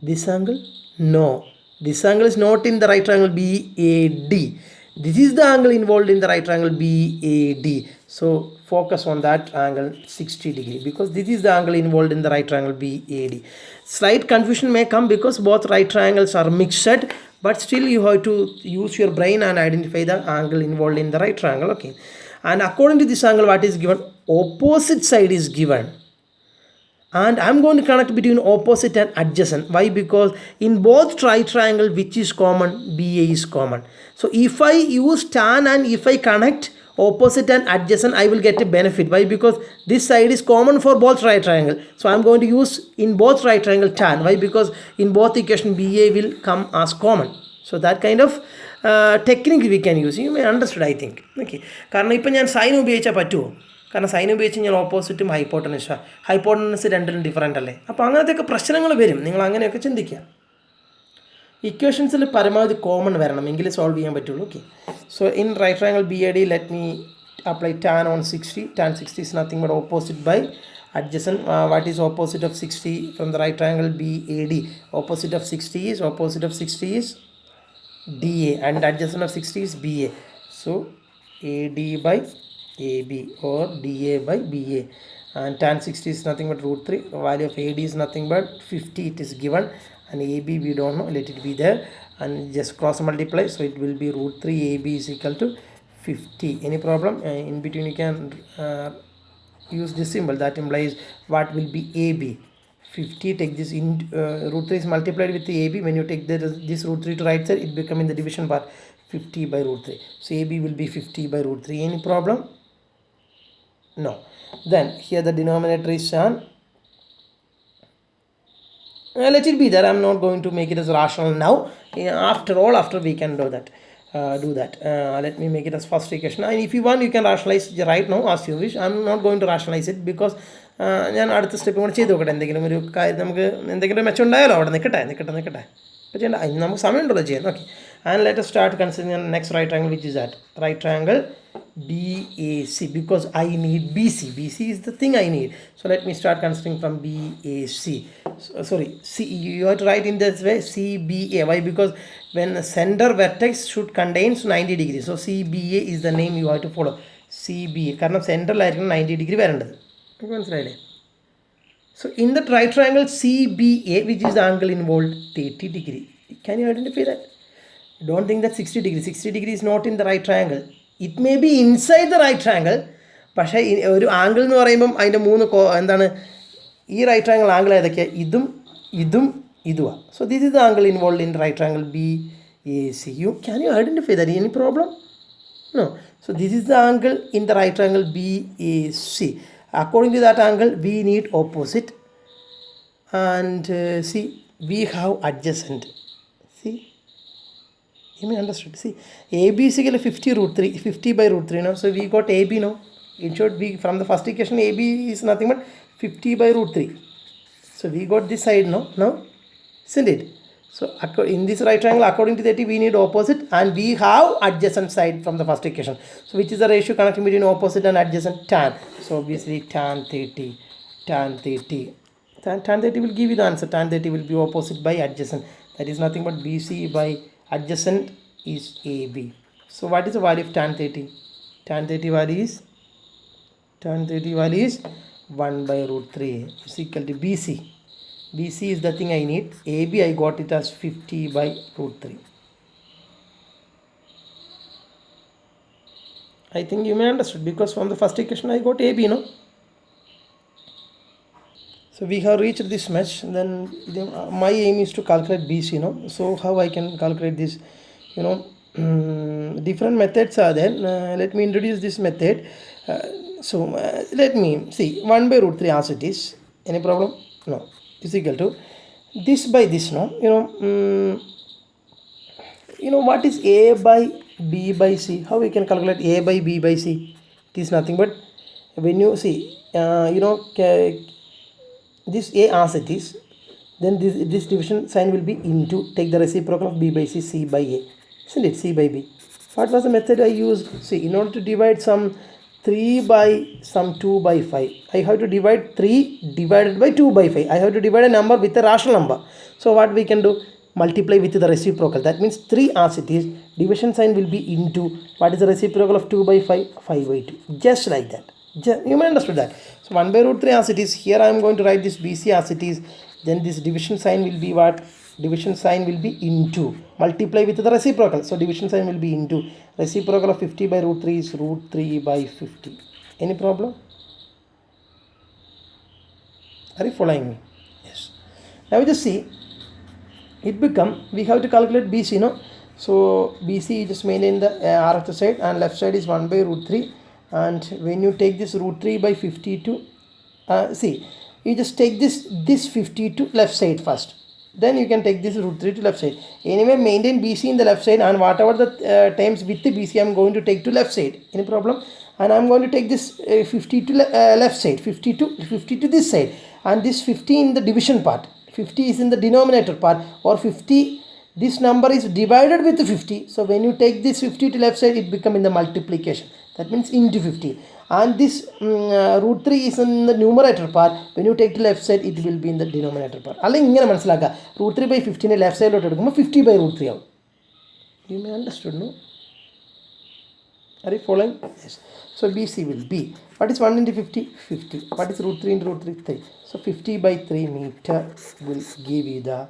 This angle? No. This angle is not in the right triangle BAD. This is the angle involved in the right triangle BAD. So focus on that angle 60 degree, because this is the angle involved in the right triangle BAD. Slight confusion may come because both right triangles are mixed, but still you have to use your brain and identify the angle involved in the right triangle. Okay. And according to this angle, what is given? Opposite side is given. And I'm going to connect between opposite and adjacent. Why? Because in both right triangle, which is common? BA is common. So if I use tan and if I connect opposite and adjacent, I will get a benefit. Why? Because this side is common for both right triangle. So I'm going to use in both right triangle tan. Why? Because in both equation BA will come as common. So that kind of technique we can use. You may understand, I think. Okay. കാരണം ഇപ്പം ഞാൻ sign ഉപയോഗിച്ചാൽ പറ്റുമോ? കാരണം sign ഉപയോഗിച്ച് കഴിഞ്ഞാൽ ഓപ്പോസിറ്റും hypotenuse രണ്ടിനും different അല്ലേ. അപ്പോൾ അങ്ങനത്തെയൊക്കെ പ്രശ്നങ്ങൾ വരും. നിങ്ങൾ അങ്ങനെയൊക്കെ ചിന്തിക്കുക. ഇക്വേഷൻസിൽ പരമാവധി കോമൺ വരണം, എങ്കിലേ സോൾവ് ചെയ്യാൻ പറ്റുള്ളൂ. Okay. So in right triangle BAD, let me apply tan on 60. Tan 60 is nothing but opposite by adjacent. What is opposite of 60 from the right triangle BAD? Opposite of 60 is DA, and adjacent of 60 is BA. So AD by AB or DA by BA, and tan 60 is nothing but root 3. The value of AD is nothing but 50. It is given, and AB we don't know. Let it be there, and just cross multiply. So it will be root 3 AB is equal to 50. Any problem? In between you can use this symbol that implies what will be AB. 50, take this in root 3 is multiplied with the AB. When you take this root 3 to right side, it become in the division part 50 by root 3. So AB will be 50 by root 3. Any problem? No. Then here the denominator is shown. Let it be there. I'm not going to make it as rational now. After we can do that. Let me make it as first equation. And if you want, you can rationalize right now as you wish. I'm not going to rationalize it because ഞാൻ അടുത്ത step കൂടെ ചെയ്ത് നോക്കട്ടെ. എന്തെങ്കിലും ഒരു കാര്യം നമുക്ക് എന്തെങ്കിലും മെച്ചം ഉണ്ടായാലോ അവിടെ നിൽക്കട്ടെ. അപ്പോൾ ചെയ്യണ്ട, അതിന് നമുക്ക് സമയമുണ്ടല്ലോ ചെയ്യാൻ. Okay. And let us start considering next right triangle, which is that right triangle BAC, because I need BC. BC is the thing I need. So let me start considering from BAC. C. You have to write in this way, CBA. Why? Because when the center vertex should contain 90 degrees. So CBA is the name you have to follow. CBA. കാരണം സെൻറ്ററിലായിരിക്കും 90 degree വരേണ്ടത്. മനസ്സിലായില്ലേ? So in the right triangle CBA, which is the angle involved, 30 degree. Can you identify that? Don't think that 60 degree. 60 degree is not in the right triangle. It may be inside the right triangle. പക്ഷേ ഒരു angle എന്ന് പറയുമ്പം അതിൻ്റെ എന്താണ് ഈ right triangle angle ഏതൊക്കെയാണ്? ഇതുമാണ്. So this is the angle involved in the right triangle BAC. Can you identify that? Any problem? No. So this is the angle in the right triangle BAC. According to that angle, we need opposite, and see, we have adjacent. See, you may understand. See, AB is equal to 50 by root 3 now. So we got AB now. In short, from the first equation, AB is nothing but 50 by root 3. So we got this side now, isn't it? So in this right triangle, according to that, we need opposite, and we have adjacent side from the first equation. So which is the ratio connecting between opposite and adjacent? Tan. So obviously tan 30. Tan 30 will give you the answer. Tan 30 will be opposite by adjacent. That is nothing but BC by adjacent is AB. So what is the value of tan 30? Tan 30 value is 1 by root 3 is equal to BC. BC is the thing I need. AB I got it as 50 by root 3. I think you may understood because from the first equation I got AB, no? So we have reached this much. Then my aim is to calculate BC, no? So how I can calculate this? You know, different methods are there. Let me introduce this method. Let me see 1 by root 3 as it is. Any problem? No. Is equal to this by this, no? What is A by B by C? How we can calculate A by B by C? It is nothing but when you see, this A as it is, then this division sign will be into, take the reciprocal of B by C, C by A. Isn't it? C by B. What was the method I used? See, in order to divide some 3 by some 2 by 5, I have to divide 3 divided by 2 by 5. I have to divide a number with a rational number. So what we can do? Multiply with the reciprocal. That means 3 as it is, division sign will be into, what is the reciprocal of 2 by 5? 5 by 2. Just like that. You may understood that. So 1 by root 3 as it is. Here I am going to write this BC as it is. Then this division sign will be what? Division sign will be into. Multiply with the reciprocal. So division sign will be into. Reciprocal of 50 by root 3 is root 3 by 50. Any problem? Are you following me? Yes. Now we just see. It become, we have to calculate BC, no? So BC, you just maintain the RHS side, and left side is 1 by root 3. And when you take this root 3 by 52, see, you just take this 50 to left side first. Then you can take this root 3 to left side. Anyway, maintain BC in the left side, and whatever the terms with the BC I am going to take to left side. Any problem? And I am going to take this 50 to left side, 50 to this side, and this 50 in the division part. 50 is in the denominator part, or 50, this number is divided with 50. So when you take this 50 to left side, it become in the multiplication. That means into 50. And this root 3 is in the numerator part. When you take to left side, it will be in the denominator part. Root 3 by 15 left side 50 by root 3. You may understood, no? Are you following? Yes. So BC will be, what is 1 into 50? 50. What is root 3 into root 3? 3. So 50 by 3 meter will give you the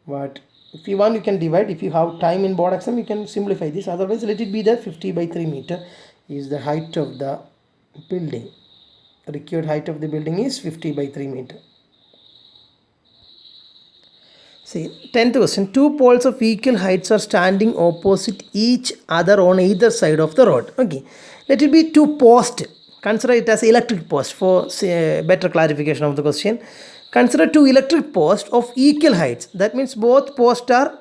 what? If you want, you can divide. If you have time in board exam, you can simplify this. Otherwise, let it be there. 50 by 3 meter is the height of the building. The required height of the building is 50 by 3 meter. See, 10th question. Two poles of equal heights are standing opposite each other on either side of the road. Okay. Let it be two posts. Consider it as electric post for better clarification of the question. Consider two electric posts of equal heights. That means both posts are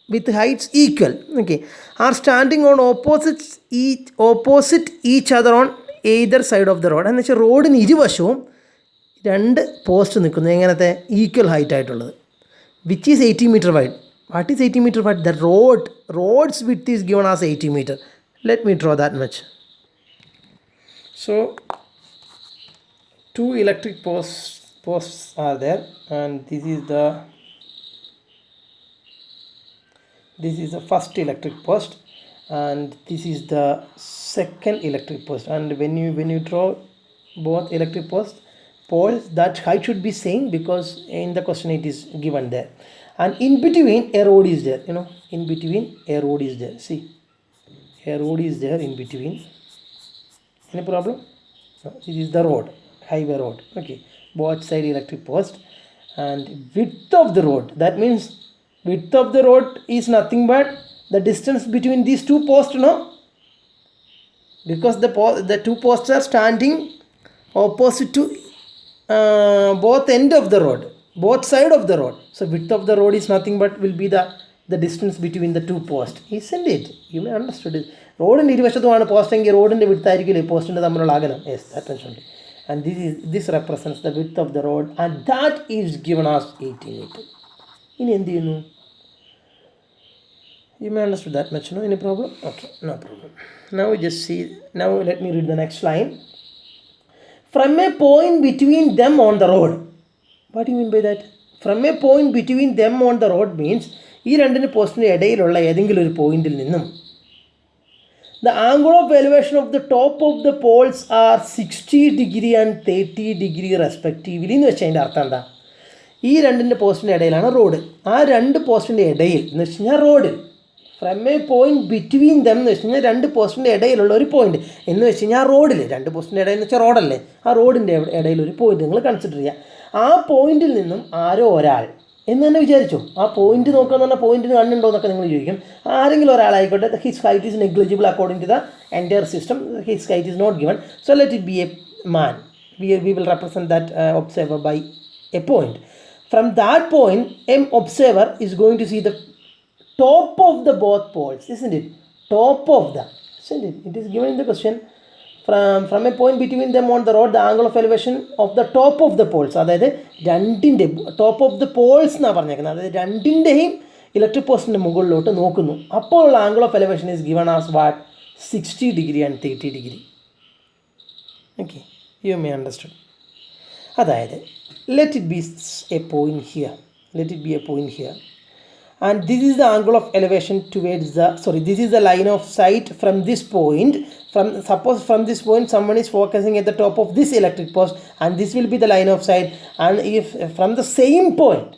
with heights equal. Okay. Are standing on opposite each other on either side of the road. And the road in ഇരുവശവും രണ്ട് post നിൽക്കുന്നു എങ്ങനത്തെ equal height ആയിട്ടുള്ളത്, which is 80 meter wide. What is 80 meter wide? The road's width is given as 80 meter. Let me draw that much. So two electric posts are there, and this is the first electric post, and this is the second electric post. And when you draw both electric poles, that height should be same because in the question it is given there. And in between a road is there. In between a road is there. See, a road is there in between. Any problem? No, this is the road, highway road. Okay, both side electric post, and width of the road. That means width of the road is nothing but the distance between these two posts, no? Because the two posts are standing opposite to both end of the road, both side of the road. So width of the road is nothing but will be the distance between the two posts. Isn't it? You may understood it. Road in ഇരുവശത്തുമാണ് post എങ്കിൽ റോഡിൻ്റെ width ആയിരിക്കില്ലേ പോസ്റ്റിൻ്റെ തമ്മിലുള്ള അകലം. Yes, that mentioned. And this represents the width of the road, and that is given as 80 meter. ഇനി എന്ത് ചെയ്യുന്നു? You may understood that much, no? Any problem? Okay, no problem. Now we just see. Now let me read the next line. From a point between them on the road. What do you mean by that? From a point between them on the road means ഈ രണ്ടിന് പോസ്റ്റിന് ഇടയിലുള്ള ഏതെങ്കിലും ഒരു പോയിന്റിൽ നിന്നും the angle of elevation of the top of the poles are 60 degree and 30 degree respectively എന്ന് വെച്ചാൽ അതിൻ്റെ അർത്ഥം എന്താ? ഈ രണ്ടിൻ്റെ പോസ്റ്റിൻ്റെ ഇടയിലാണ് റോഡ്. ആ രണ്ട് പോസ്റ്റിൻ്റെ ഇടയിൽ എന്ന് വെച്ച് കഴിഞ്ഞാൽ റോഡിൽ from A point between them എന്ന് വെച്ച് കഴിഞ്ഞാൽ രണ്ട് പോസ്റ്റിൻ്റെ ഇടയിലുള്ള ഒരു പോയിൻറ്റ് എന്ന് വെച്ച് കഴിഞ്ഞാൽ ആ റോഡിൽ രണ്ട് പോസ്റ്റിൻ്റെ ഇടയിൽ എന്ന് വെച്ചാൽ റോഡല്ലേ, ആ റോഡിൻ്റെ ഇടയിൽ ഒരു പോയിൻറ്റ് നിങ്ങൾ കൺസിഡർ ചെയ്യുക. ആ പോയിൻറ്റിൽ നിന്നും ആരോ ഒരാൾ എന്ന് തന്നെ വിചാരിച്ചു. ആ പോയിന്റ് നോക്കുക എന്ന് പറഞ്ഞാൽ പോയിന്റിന് കണ്ണുണ്ടോ എന്നൊക്കെ നിങ്ങൾ ചോദിക്കും. ആരെങ്കിലും ഒരാളായിക്കോട്ടെ, his height is negligible according to the entire system, his height is not given, so let it be a man. We will represent that observer by a point. From that point, an observer is going to see the top of the both poles, isn't it? Top of the, isn't it? It is given in the question. From a point between them on the road, the angle of elevation of the top of the poles, അതായത് രണ്ടിൻ്റെ top of the Paul's എന്നാണ് പറഞ്ഞേക്കുന്നത്. അതായത് രണ്ടിൻ്റെയും electric പോസ്റ്റിൻ്റെ മുകളിലോട്ട് നോക്കുന്നു. അപ്പോഴുള്ള angle of elevation is given as what 60 degree and 30 degree. Okay, you may understood. അതായത് let it be a point here, let it be a point here, and this is the angle of elevation towards the, this is the line of sight from this point. Suppose from this point someone is focusing at the top of this electric post, and this will be the line of sight. And if from the same point,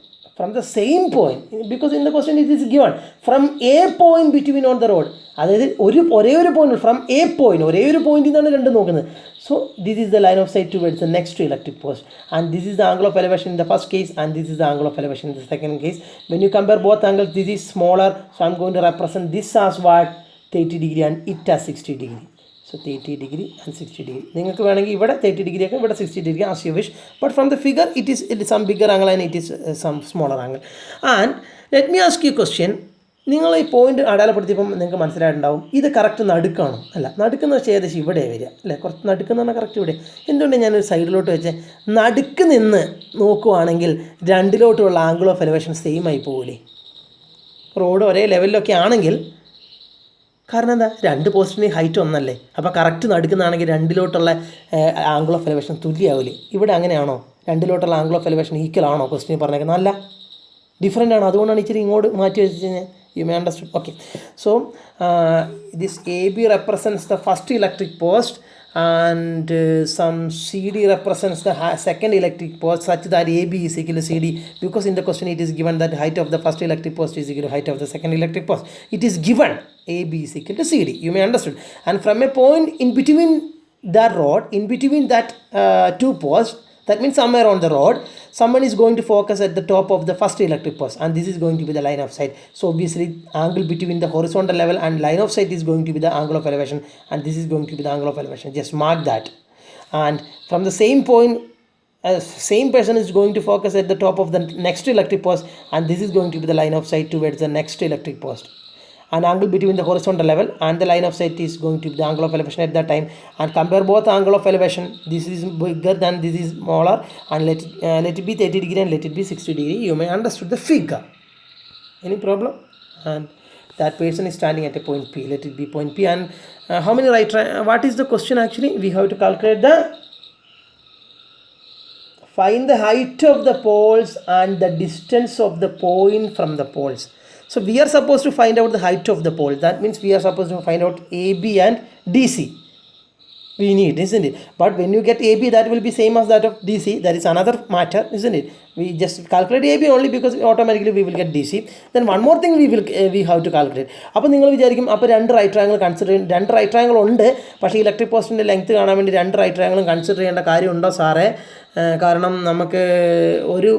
because in the question it is given from a point between on the road, അതായത് ഒരേ ഒരു point from a point, ഒരേ ഒരു പോയിന്റിൽ നിന്നാണ് രണ്ടും നോക്കുന്നത്. So this is the line of sight towards the next electric post, and this is the angle of elevation in the first case, and this is the angle of elevation in the second case. When you compare both angles, this is smaller, so I'm going to represent this as what 30 degree and it as 60 degree. So 30 degree and 60 degree. നിങ്ങൾക്ക് വേണമെങ്കിൽ ഇവിടെ 30 degree ഒക്കെ ഇവിടെ 60 degree as you wish, but from the figure it is some bigger angle and it is some smaller angle. And let me ask you a question. നിങ്ങൾ ഈ point അടയാളപ്പെടുത്തിയപ്പം നിങ്ങൾക്ക് മനസ്സിലായിട്ടുണ്ടാവും ഇത് കറക്റ്റ് നടുക്കാണോ? അല്ല, നടുക്കെന്ന് വെച്ചാൽ ഏകദേശം ഇവിടെ വരിക അല്ലേ, കുറച്ച് നടുക്കെന്ന് പറഞ്ഞാൽ കറക്റ്റ് ഇവിടെ. എന്തുകൊണ്ട് ഞാനൊരു സൈഡിലോട്ട് വെച്ച് നടുക്ക് നിന്ന് നോക്കുവാണെങ്കിൽ രണ്ടിലോട്ടുള്ള ആംഗിൾ ഓഫ് എലവേഷൻ സെയിം ആയി പോകില്ലേ? റോഡ് ഒരേ ലെവലിലൊക്കെ ആണെങ്കിൽ, കാരണം എന്താ, രണ്ട് പോസ്റ്റിന് ഹൈറ്റ് ഒന്നല്ലേ, അപ്പോൾ കറക്റ്റ് നടുക്കുന്നതാണെങ്കിൽ രണ്ടിലോട്ടുള്ള ആംഗിൾ ഓഫ് എലവേഷൻ തുല്യമാവില്ലേ? ഇവിടെ അങ്ങനെയാണോ? രണ്ടിലോട്ടുള്ള ആംഗിൾ ഓഫ് എലവേഷൻ ഈക്വൽ ആണോ ക്വസ്റ്റിന് പറഞ്ഞേക്കുന്നത്? അല്ല, ഡിഫറെൻ്റ് ആണ്. അതുകൊണ്ടാണ് ഇച്ചിരി ഇങ്ങോട്ട് മാറ്റി വെച്ച് കഴിഞ്ഞാൽ. You may understand. Okay, so this AB represents the first electric post, and some CD represents the second electric post, such that AB is equal to CD, because in the question it is given that height of the first electric post is equal to height of the second electric post. It is given AB is equal to CD. You may understand. And from a point in between that rod, in between that two posts, that means somewhere on the road, someone is going to focus at the top of the first electric post, and this is going to be the line of sight. So obviously angle between the horizontal level and line of sight is going to be the angle of elevation, and this is going to be the angle of elevation. Just mark that. And from the same point, same person is going to focus at the top of the next electric post, and this is going to be the line of sight towards the next electric post. An angle between the horizontal level and the line of sight is going to be the angle of elevation at that time. And compare both angle of elevation. This is bigger than this is smaller, and let it be 30 degree and let it be 60 degree. You may understood the figure. Any problem? And that person is standing at a point P. Let it be point P. And how many right? What is the question actually? We have to calculate the find the height of the poles and the distance of the point from the poles. So we are supposed to find out the height of the pole. That means we are supposed to find out AB and DC. We need, isn't it? But when you get AB, that will be same as that of DC. That is another matter, isn't it? We just calculate AB only because automatically we will get DC. Then one more thing we have to calculate. അപ്പോൾ നിങ്ങൾ വിചാരിക്കും, അപ്പോൾ രണ്ട് right triangle consider ചെയ്യും. രണ്ട് right triangle ഉണ്ട്, പക്ഷേ electric പോസ്റ്റിൻ്റെ length കാണാൻ വേണ്ടി രണ്ട് റൈറ്റ് ട്രയാങ്കിളും കൺസിഡർ ചെയ്യേണ്ട കാര്യമുണ്ടോ സാറേ? കാരണം നമുക്ക്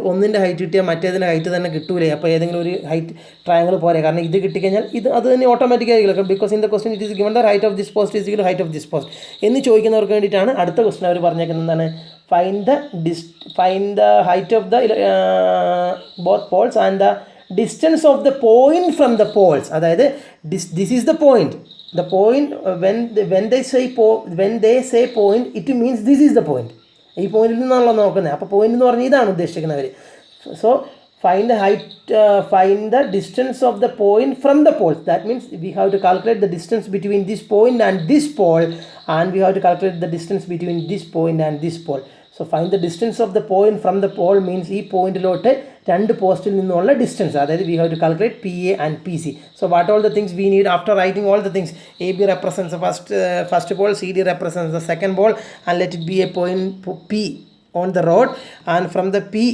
ഒന്നിൻ്റെ ഹൈറ്റ് കിട്ടിയാൽ മറ്റേതിൻ്റെ ഹൈറ്റ് തന്നെ കിട്ടൂലേ? അപ്പോൾ ഏതെങ്കിലും ഒരു ഹൈറ്റ് ട്രയാങ്കിൾ പോരെ, കാരണം ഇത് കിട്ടിക്കഴിഞ്ഞാൽ അത് തന്നെ ഓട്ടോമാറ്റിക്കായിരിക്കും. Because in the question it is given the height of this post is equal height of this post എന്ന് ചോദിക്കുന്നവർക്ക് വേണ്ടിയിട്ടാണ് അടുത്ത ക്വസ്റ്റൻ അവർ പറഞ്ഞേക്കുന്നത്. എന്താണ്? find the height of the both poles and the distance of the point from the poles. അതായത് this is the point. The point when they say point, it means this is the point. ഈ പോയിന്റിൽ നിന്നാണല്ലോ നോക്കുന്നത്. അപ്പോൾ point എന്ന് പറഞ്ഞാൽ ഇതാണ് ഉദ്ദേശിക്കുന്നവർ. So find the distance of the point from the poles. That means we have to calculate the distance between this point and this pole, and we have to calculate the distance between this point and this pole. So find the distance of the point from the pole means ഈ പോയിന്റിലോട്ട് രണ്ട് പോസ്റ്റിൽ നിന്നുള്ള distance, അതായത് we have to calculate PA and PC. So what all the things we need after writing all the things? AB represents the first pole, CD represents the second pole, and let it be a point P on the road, and from the P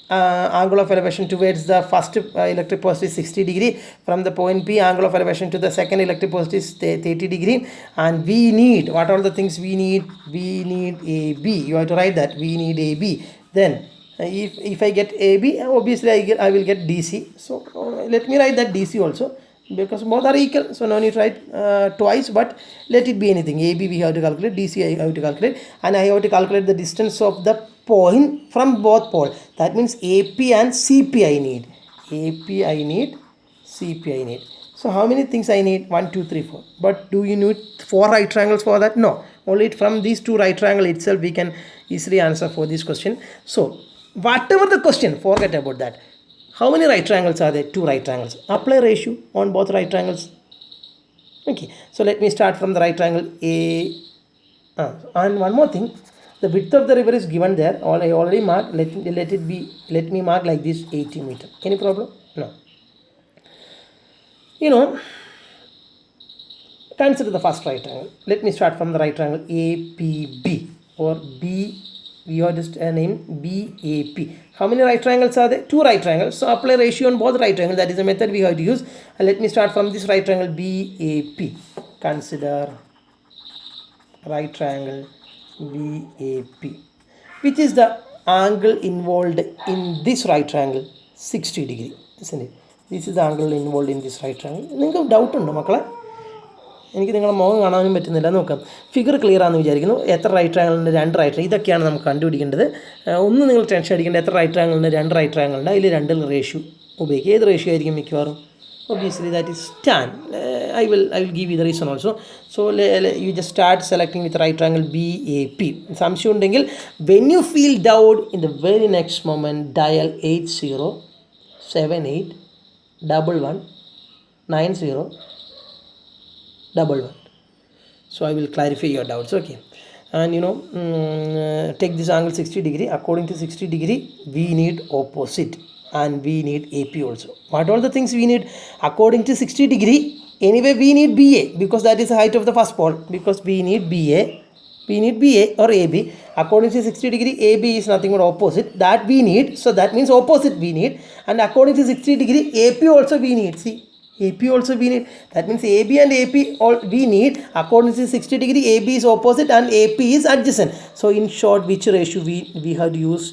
angle of elevation towards the first electric post is 60 degree. From the point P, angle of elevation to the second electric post is 30 degree. And we need, what are the things we need? We need AB. You have to write that. We need AB. Then if I get AB, obviously I will get DC. So let me write that DC also, because both are equal, so no need to write twice, but let it be anything. AB we have to calculate, DC I have to calculate, and I have to calculate the distance of the point from both pole. That means AP and CP I need. AP I need, CP I need. So how many things I need? 1, 2, 3, 4. But do you need 4 right triangles for that? No. Only from these 2 right triangles itself we can easily answer for this question. So whatever the question, forget about that. How many right triangles are there? 2 right triangles. Apply ratio on both right triangles. Okay, so let me start from the right triangle A. And one more thing, the width of the river is given there. I already marked. Let me mark like this, 80 meter. Any problem? No. Consider the first right triangle. Let me start from the right triangle APB, or B. We are just name BAP. How many right triangles are there? 2 right triangles. So apply ratio on both right triangles. That is the method we have to use. And let me start from this right triangle BAP. Consider right triangle BAP. Which is the angle involved in this right triangle? 60 degree, isn't it? This is the angle involved in this right triangle. നിങ്ങൾക്ക് doubt ഉണ്ടോ മക്കളെ? എനിക്ക് നിങ്ങളുടെ മുഖം കാണാനും പറ്റുന്നില്ല. നോക്കാം, figure clear ആണെന്ന് വിചാരിക്കുന്നു. എത്ര റൈറ്റ് ട്രയാങ്കിളുണ്ട്? 2 right triangle. ഇതൊക്കെയാണ് നമുക്ക് കണ്ടുപിടിക്കേണ്ടത്. ഒന്നും നിങ്ങൾ ടെൻഷൻ അടിക്കേണ്ട. എത്ര റൈറ്റ് ട്രയാങ്കിളുണ്ട്? 2 റൈറ്റ് ട്രയാങ്കിളുണ്ട്. അതിൽ 2 റേഷ്യോ ഉപയോഗിക്കുക. ഏത് റേഷ്യോ ആയിരിക്കും മിക്കവാറും? Obviously that is tan. I will give you the reason also. So you just start selecting with right triangle BAP. സംശയം ഉണ്ടെങ്കിൽ when you feel doubt, in the very next moment dial 8078119011. So I will clarify your doubts. Okay, and take this angle 60 degree. According to 60 degree we need opposite, and we need AP also. What are the things we need? According to 60 degree, anyway we need BA, because that is the height of the first pole. Because we need BA or AB. According to 60 degree, AB is nothing but opposite. That we need. So that means opposite we need. And according to 60 degree, AP also we need. See, AP also we need. That means AB and AP all we need. According to 60 degree, AB is opposite and AP is adjacent. So in short, which ratio we have to use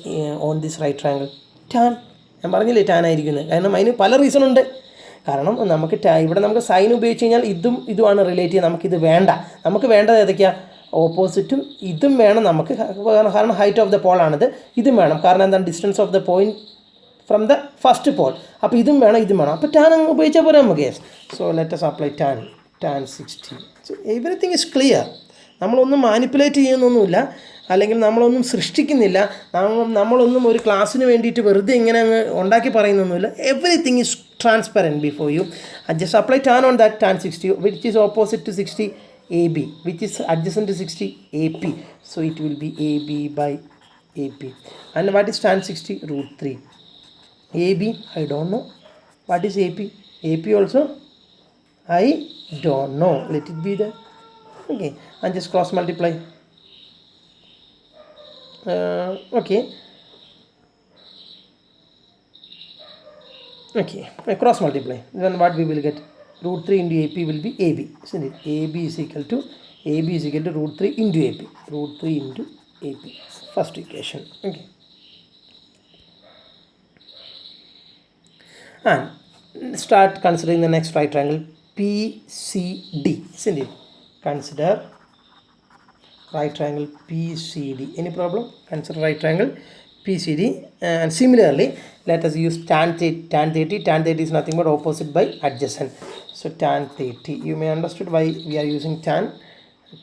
on this right triangle? Tan. ഞാൻ പറഞ്ഞില്ലേ tan ആയിരിക്കുന്നത്. കാരണം അതിന് പല reason ഉണ്ട്. കാരണം നമുക്ക് ഇവിടെ നമുക്ക് സൈൻ ഉപയോഗിച്ച് കഴിഞ്ഞാൽ ഇതുമാണ് റിലേറ്റ് ചെയ്യുക. നമുക്കിത് വേണ്ട. നമുക്ക് വേണ്ടത് ഏതൊക്കെയാണ്? ഓപ്പോസിറ്റും ഇതും വേണം നമുക്ക്. കാരണം ഹൈറ്റ് ഓഫ് ദ പോൾ ആണിത്. ഇതും വേണം. കാരണം എന്താണ്? Distance of the point from the first pole. അപ്പോൾ ഇതും വേണം, ഇതും വേണം. അപ്പോൾ ടാൻ അങ്ങ് ഉപയോഗിച്ചാൽ പോരാ നമുക്ക്. Yes. So let us apply tan 60. So everything is clear. നമ്മളൊന്നും മാനിപ്പുലേറ്റ് ചെയ്യുന്നൊന്നുമില്ല, അല്ലെങ്കിൽ നമ്മളൊന്നും സൃഷ്ടിക്കുന്നില്ല. നമ്മളൊന്നും ഒരു ക്ലാസ്സിന് വേണ്ടിയിട്ട് വെറുതെ ഇങ്ങനെ അങ്ങ് ഉണ്ടാക്കി പറയുന്നൊന്നുമില്ല. Everything is transparent before you. Just apply tan on that tan 60, which is opposite to 60 AB, which is adjacent to 60 AP. So it will be AB by AP. And what is tan 60? √3. AB, I don't know. What is AP? AP also, I don't know. Let it be there. Okay, and just cross multiply. Okay, cross multiply. Then what we will get? √3 into AP will be AB, isn't it? AB is equal to √3 into AP. √3 into AP. First equation. Okay. And start considering the next right triangle PCD, isn't it? Consider right triangle PCD. Any problem? Consider right triangle PCD. And similarly, let us use tan 30. Tan 30 is nothing but opposite by adjacent. So tan 30, you may understood why we are using tan.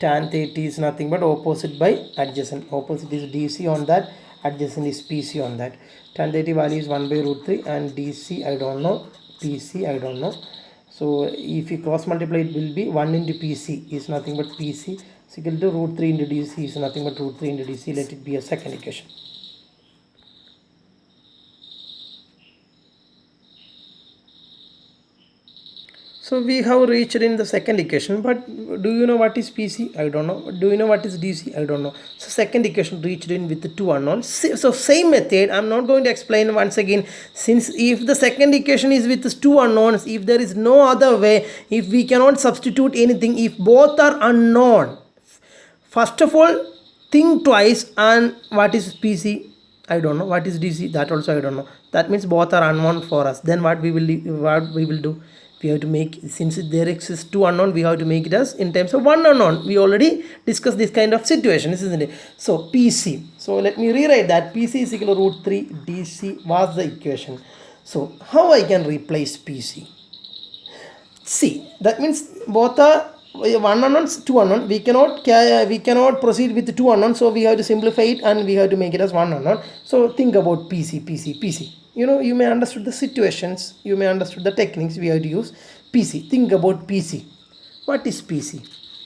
Tan 30 is nothing but opposite by adjacent. Opposite is DC on that, adjacent is PC on that. Tan 30 value is 1 by √3, and DC I don't know, PC I don't know. So if you cross multiply, it will be 1 into PC is nothing but PC is equal to √3 into DC is nothing but √3 into DC. Let it be a second equation. So So we have reached in the second equation, but do you know what is PC? I don't know. Do you know what is DC? I don't know. So second equation reached in with the two unknowns. So same method, I'm not going to explain once again, since if the second equation is with two unknowns, if there is no other way, if we cannot substitute anything, if both are unknown, first of all think twice. And what is PC? I don't know. What is DC? That also I don't know. That means both are unknown for us. Then what we will do, we have to make, since there exists two unknown, we have to make it as in terms of one unknown. We already discussed this kind of situation, isn't it? So PC, so let me rewrite that. PC is equal to root 3 DC was the equation. So how I can replace PC? See, that means both are one unknown, two unknown. We cannot proceed with two unknown, so we have to simplify it and we have to make it as one unknown. So think about PC. You may understood the situations, you may understood the techniques we have to use. PC, think about PC. What is PC?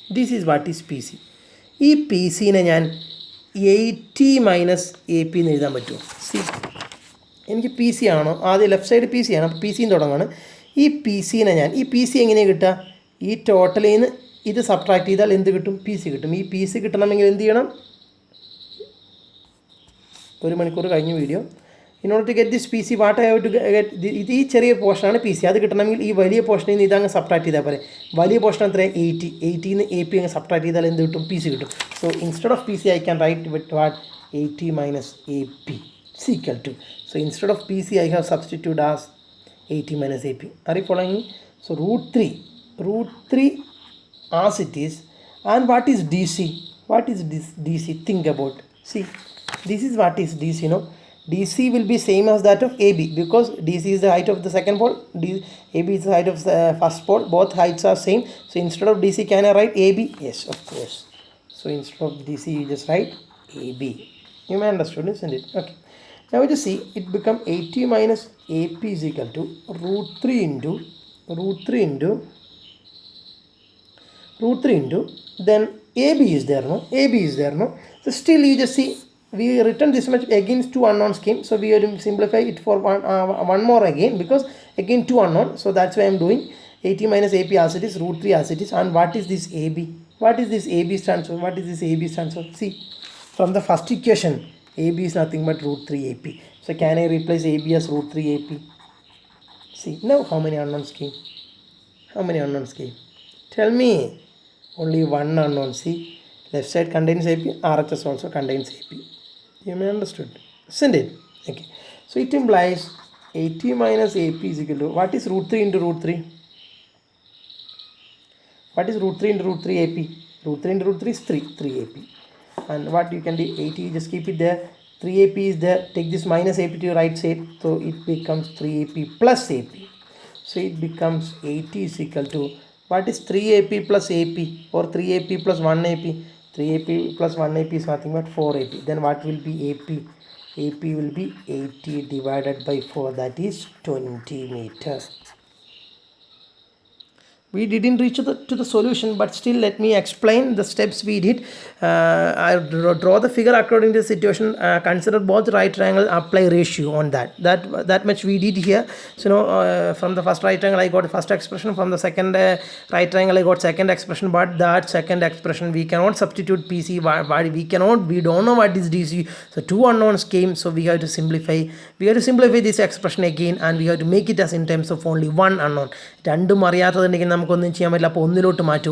This is what is PC. ഈ P സിനെ ഞാൻ 80 minus A P എന്ന് എഴുതാൻ പറ്റുമോ? C, എനിക്ക് P C ആണോ, ആദ്യം left side P C ആണ്, അപ്പോൾ പി സിന്ന് തുടങ്ങുകയാണ്. ഈ പി സിനെ ഞാൻ, ഈ പി സി എങ്ങനെയാണ് കിട്ടുക? ഈ ടോട്ടലിൽ നിന്ന് ഇത് സബ്ട്രാക്ട് ചെയ്താൽ എന്ത് കിട്ടും? പി സി കിട്ടും. ഈ പി സി കിട്ടണമെങ്കിൽ എന്ത് ചെയ്യണം? 1 മണിക്കൂർ കഴിഞ്ഞ video. In order to get this PC, what I have to get, ഇത് ഈ ചെറിയ പോർഷനാണ് പി സി. അത് കിട്ടണമെങ്കിൽ ഈ വലിയ പോർഷനിൽ നിന്ന് ഇതങ്ങ് സബ്ട്രാക്ട് ചെയ്താൽ പോരെ. വലിയ പോർഷൻ എത്ര? 80 നിന്ന് എ പി അങ്ങ് സബ്ട്രാക്ട് ചെയ്താൽ എന്ത് കിട്ടും? പി സി കിട്ടും. So instead of P C I can write with what? 80 minus A P is equal to. So instead of PC I have substituted as 80 minus AP. Are you following me? So root 3 as it is. And what is DC? What is this DC? Think about. See, this is what is DC, DC will be same as that of AB, because DC is the height of the second pole, AB is the height of the first pole. Both heights are same. So instead of DC, can I write AB? Yes, of course. So instead of DC, you just write AB. You may understand, isn't it? Okay. Now you see, it become 80 minus AP is equal to root 3 into then AB is there, no? So still you just see, we written this much against two unknowns came, so we have to simplify it for one more again, because again two unknown. So that's why I'm doing 80 minus AP as it is, root 3 as it is. And what is this AB? What is this AB stands for? What is this AB stands for? See, from the first equation, AB is nothing but root 3 AP. So can I replace AB as root 3 AP? See, now how many unknowns came? Tell me. Only one unknown. See, left side contains AP, RHS also contains AP. You may understood, isn't it? Okay. So it implies 80 minus AP is equal to, what is root 3 into root 3? What is root 3 into root 3 AP? Root 3 into root 3 is 3 AP. And what you can do, 80, just keep it there. 3 AP is there. Take this minus AP to your right side. So it becomes 3 AP plus AP. So it becomes 80 is equal to, what is 3 AP plus AP, or 3 AP plus 1 AP? 3 AP plus 1 AP is nothing but 4 AP. Then what will be AP? AP will be 80 divided by 4, that is 20 meters. We didn't reach to the solution, but still let me explain the steps we did. I draw the figure according to the situation. Consider both right triangle, apply ratio on that much we did here. So from the first right triangle I got first expression, from the second right triangle I got second expression, but that second expression we cannot substitute PC. We don't know what is DC. So two unknowns came, so we have to simplify this expression again, and we have to make it as in terms of only one unknown. രണ്ടും അറിയാത്തതുണ്ടെങ്കിൽ നമുക്കൊന്നും ചെയ്യാൻ പറ്റില്ല. അപ്പോൾ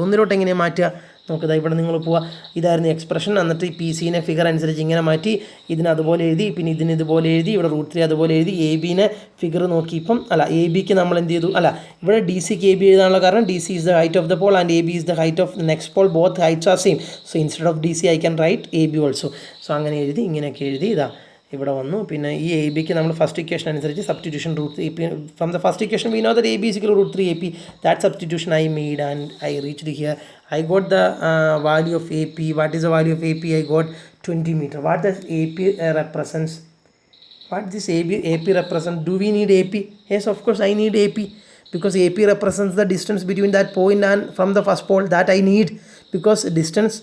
ഒന്നിലോട്ട് എങ്ങനെയാണ് മാറ്റുക? നമുക്ക് ഇവിടെ നിങ്ങൾ പോവുക, ഇതായിരുന്നു എക്സ്പ്രഷൻ. എന്നിട്ട് ഈ പി സിനെ ഫിഗർ അനുസരിച്ച് ഇങ്ങനെ മാറ്റി, ഇതിന് അതുപോലെ എഴുതി, പിന്നെ ഇതിന് ഇതുപോലെ എഴുതി, ഇവിടെ റൂട്ട് 3 അതുപോലെ എഴുതി, എ ബിനെ ഫിഗർ നോക്കി. ഇപ്പം എ ബിക്ക് നമ്മൾ എന്ത് ചെയ്തു? ഇവിടെ ഡി സിക്ക് എ ബി എഴുതാനുള്ള കാരണം D C is the height of the pole and A B is the height of next pole. Both heights are same. So instead of D C I can write A B also. So അങ്ങനെ എഴുതി, ഇങ്ങനെയൊക്കെ എഴുതി, ഇവിടെ വന്നു. പിന്നെ ഈ A ബിക്ക് നമ്മൾ ഫസ്റ്റ് ഇക്വേഷൻ അനുസരിച്ച് substitution root 3 from the first equation we know that A B is equal to root 3 AP. That substitution I made and I reached here. I got the value of AP. What is the value of AP? I got 20 meter. What does AP represents? What this AP represent? Do we need AP? Yes, of course I need AP, because AP represents the distance between that point and from the first pole. That I need, because distance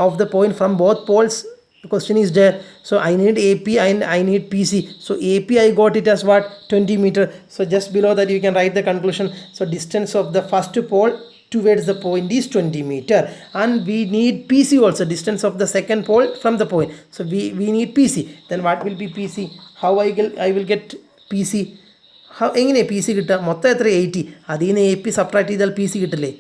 of the point from both poles The question is there. So I need AP and I need PC. So AP I got it as what? 20 meter. So just below that you can write the conclusion. So distance of the first pole towards the point is 20 meter, and we need PC also, distance of the second pole from the point. So we need PC. Then what will be PC? How I will get PC? How എങ്ങനെ P C കിട്ടുക? മൊത്തം എത്ര? 80. അതിൽ നിന്ന് AP subtract ചെയ്താൽ PC കിട്ടില്ലേ?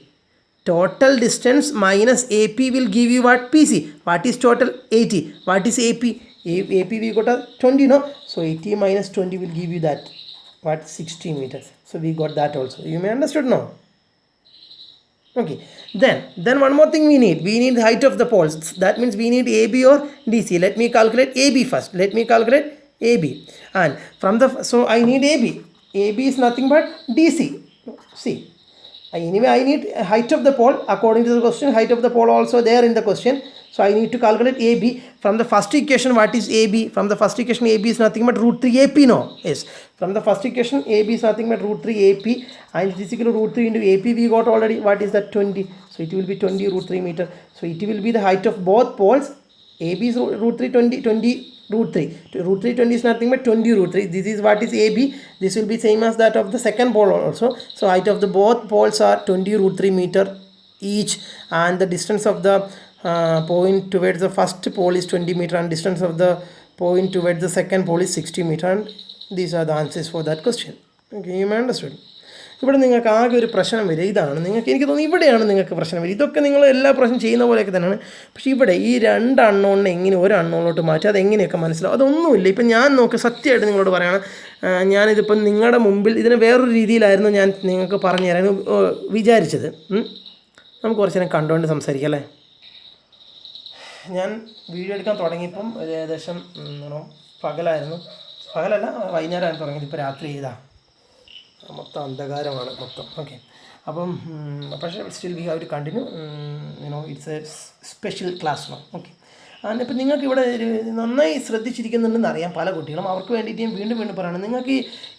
Total distance minus AP will give you what? PC. What is total? 80. What is AP? AP we got a 20, no? So 80 minus 20 will give you that. What? 60 meters. So we got that also. You may understood now. Okay. Then one more thing we need. We need the height of the poles. That means we need AB or DC. Let me calculate AB first. Let me calculate AB. And from the, so I need AB. AB is nothing but DC. See. Anyway, I need height of the pole. According to the question, height of the pole also there in the question. So I need to calculate AB. From the first equation, what is AB? From the first equation, AB is nothing but root 3 AP, no? Yes. From the first equation, AB is nothing but root 3 AP. And it is equal to root 3 into AP we got already. What is that? 20. So it will be 20 root 3 meter. So it will be the height of both poles. AB is root 3 20 root 3. Root 3 20 is nothing but 20 root 3. This is what is AB. This will be same as that of the second pole also. So height of the both poles are 20 root 3 meter each, and the distance of the point towards the first pole is 20 meter, and distance of the point towards the second pole is 60 meter, and these are the answers for that question. Okay, you may understood. ഇവിടെ നിങ്ങൾക്ക് ആകെ ഒരു പ്രശ്നം വരും. ഇതാണ് നിങ്ങൾക്ക്, എനിക്ക് തോന്നുന്നു ഇവിടെയാണ് നിങ്ങൾക്ക് പ്രശ്നം വരും. ഇതൊക്കെ നിങ്ങൾ എല്ലാ പ്രാവശ്യം ചെയ്യുന്ന പോലെയൊക്കെ തന്നെയാണ്. പക്ഷേ ഇവിടെ ഈ രണ്ട് അണ്ണോണിനെ എങ്ങനെ ഒരു അണ്ണോണിലോട്ട് മാറ്റുക, അതെങ്ങനെയൊക്കെ മനസ്സിലാവും? അതൊന്നുമില്ല. ഇപ്പം ഞാൻ നോക്ക്, സത്യമായിട്ട് നിങ്ങളോട് പറയണം, ഞാനിതിപ്പം നിങ്ങളുടെ മുമ്പിൽ ഇതിന് വേറൊരു രീതിയിലായിരുന്നു ഞാൻ നിങ്ങൾക്ക് പറഞ്ഞു തരാൻ വിചാരിച്ചത്. നമുക്ക് കുറച്ച് നേരം കണ്ടുകൊണ്ട് സംസാരിക്കാം അല്ലേ? ഞാൻ വീഡിയോ എടുക്കാൻ തുടങ്ങിയപ്പം ഏകദേശം പകലായിരുന്നു. പകലല്ല, വൈകുന്നേരമാണ് തുടങ്ങിയത്. ഇപ്പോൾ രാത്രി ചെയ്താണ്, മൊത്തം അന്ധകാരമാണ് മൊത്തം. ഓക്കെ, അപ്പം പക്ഷേ still we have to continue. It's a special class no. Okay, ഇപ്പം നിങ്ങൾക്ക് ഇവിടെ നന്നായി ശ്രദ്ധിച്ചിരിക്കുന്നുണ്ടെന്ന് അറിയാം പല കുട്ടികളും. അവർക്ക് വേണ്ടിയിട്ട് ഞാൻ വീണ്ടും പറയണം, നിങ്ങൾക്ക്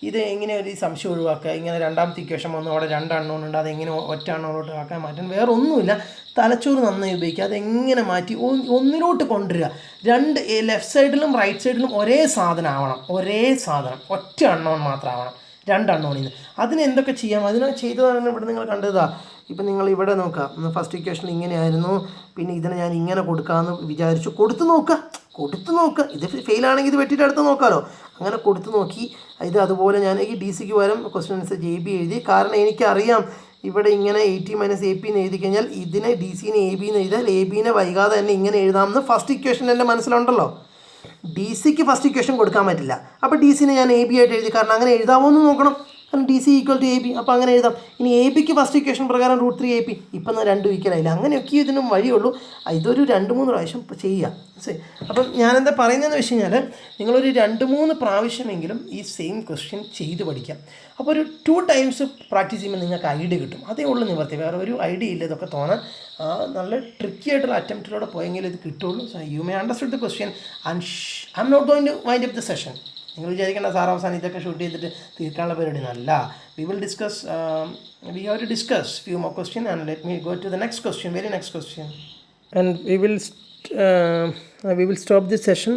ഇത് എങ്ങനെ ഒരു സംശയം ഒഴിവാക്കുക, ഇങ്ങനെ രണ്ടാമത്തെ ഇക്വേഷൻ വന്നു അവിടെ രണ്ട് അണ്ണോണുണ്ട്, അതെങ്ങനെ ഒറ്റ അണ്ണോണോട്ട് ആക്കാൻ മാറ്റാൻ വേറെ ഒന്നുമില്ല. തലച്ചോറ് നന്നായി ഉപയോഗിക്കുക. അതെങ്ങനെ മാറ്റി ഒന്നിലോട്ട് കൊണ്ടുവരിക. രണ്ട് ലെഫ്റ്റ് സൈഡിലും റൈറ്റ് സൈഡിലും ഒരേ സാധനം ആവണം. ഒരേ സാധനം, ഒറ്റ അണ്ണോൺ മാത്രം ആവണം. രണ്ട് അണ്ണോണിൽ നിന്ന് അതിന് എന്തൊക്കെ ചെയ്യാം? അതിന് ചെയ്തതാണ് ഇവിടെ നിങ്ങൾ കണ്ടതാണ്. ഇപ്പം നിങ്ങൾ ഇവിടെ നോക്കുക, ഫസ്റ്റ് ഇക്വേഷനിൽ ഇങ്ങനെയായിരുന്നു, പിന്നെ ഇതിനെ ഞാൻ ഇങ്ങനെ കൊടുക്കാമെന്ന് വിചാരിച്ചു. കൊടുത്തു നോക്കുക. ഇത് ഫെയിലാണെങ്കിൽ ഇത് വെട്ടിയിട്ട് അടുത്ത് നോക്കാമല്ലോ. അങ്ങനെ കൊടുത്തു നോക്കി. ഇത് അതുപോലെ ഞാൻ ഈ ഡി സിക്ക് പകരം ക്വസ്റ്റ്യൻ ആൻസർ AB എഴുതി. കാരണം എനിക്കറിയാം ഇവിടെ ഇങ്ങനെ 80 മൈനസ് AP എന്ന് എഴുതി കഴിഞ്ഞാൽ ഇതിനെ ഡി സിനെ AB എന്ന് എഴുതാൽ ABനെ വൈകാതെ തന്നെ ഇങ്ങനെ എഴുതാമെന്ന് ഫസ്റ്റ് ഇക്വേഷൻ എൻ്റെ മനസ്സിലുണ്ടല്ലോ. ഡി സിക്ക് ഫസ്റ്റ് ഇക്വേഷൻ കൊടുക്കാൻ പറ്റില്ല. അപ്പോൾ ഡി സിനെ ഞാൻ AB ആയിട്ട് എഴുതി. കാരണം അങ്ങനെ എഴുതാമോ എന്ന് നോക്കണം. കാരണം DC ഈക്വൽ ടു AB, അപ്പോൾ അങ്ങനെ എഴുതാം. ഇനി ABക്ക് ഫസ്റ്റ് ഇക്വേഷൻ പ്രകാരം root 3 AP, ഇപ്പം 2 ഈക്വലായില്ല. അങ്ങനെയൊക്കെ ഇതിനും വഴിയുള്ളൂ. ഇതൊരു 2-3 പ്രാവശ്യം ചെയ്യുക. ശരി, അപ്പം ഞാനെന്താ പറയുന്നതെന്ന് വെച്ച് കഴിഞ്ഞാൽ നിങ്ങളൊരു 2-3 പ്രാവശ്യമെങ്കിലും ഈ സെയിം ക്വസ്റ്റ്യൻ ചെയ്ത് പഠിക്കാം. അപ്പോൾ ഒരു 2 ടൈംസ് പ്രാക്ടീസ് ചെയ്യുമ്പോൾ നിങ്ങൾക്ക് ഐഡിയ കിട്ടും. അതേ ഉള്ളൂ നിവർത്തി, വേറെ ഒരു ഐഡിയ ഇല്ല. ഇതൊക്കെ തോന്നാൻ നല്ല ട്രിക്കി ആയിട്ടുള്ള അറ്റംപ്റ്റിലൂടെ പോയെങ്കിൽ ഇത് കിട്ടുള്ളൂ. So you may understood the question and I am not going to wind up the session. നിങ്ങൾ വിചാരിക്കേണ്ട സാർ അവസാനം ഇതൊക്കെ ഷൂട്ട് ചെയ്തിട്ട് തീർക്കാനുള്ള പരിപാടി നല്ല. We will discuss, we have to discuss few more question and let me go to the next question, very next question. And we will stop this session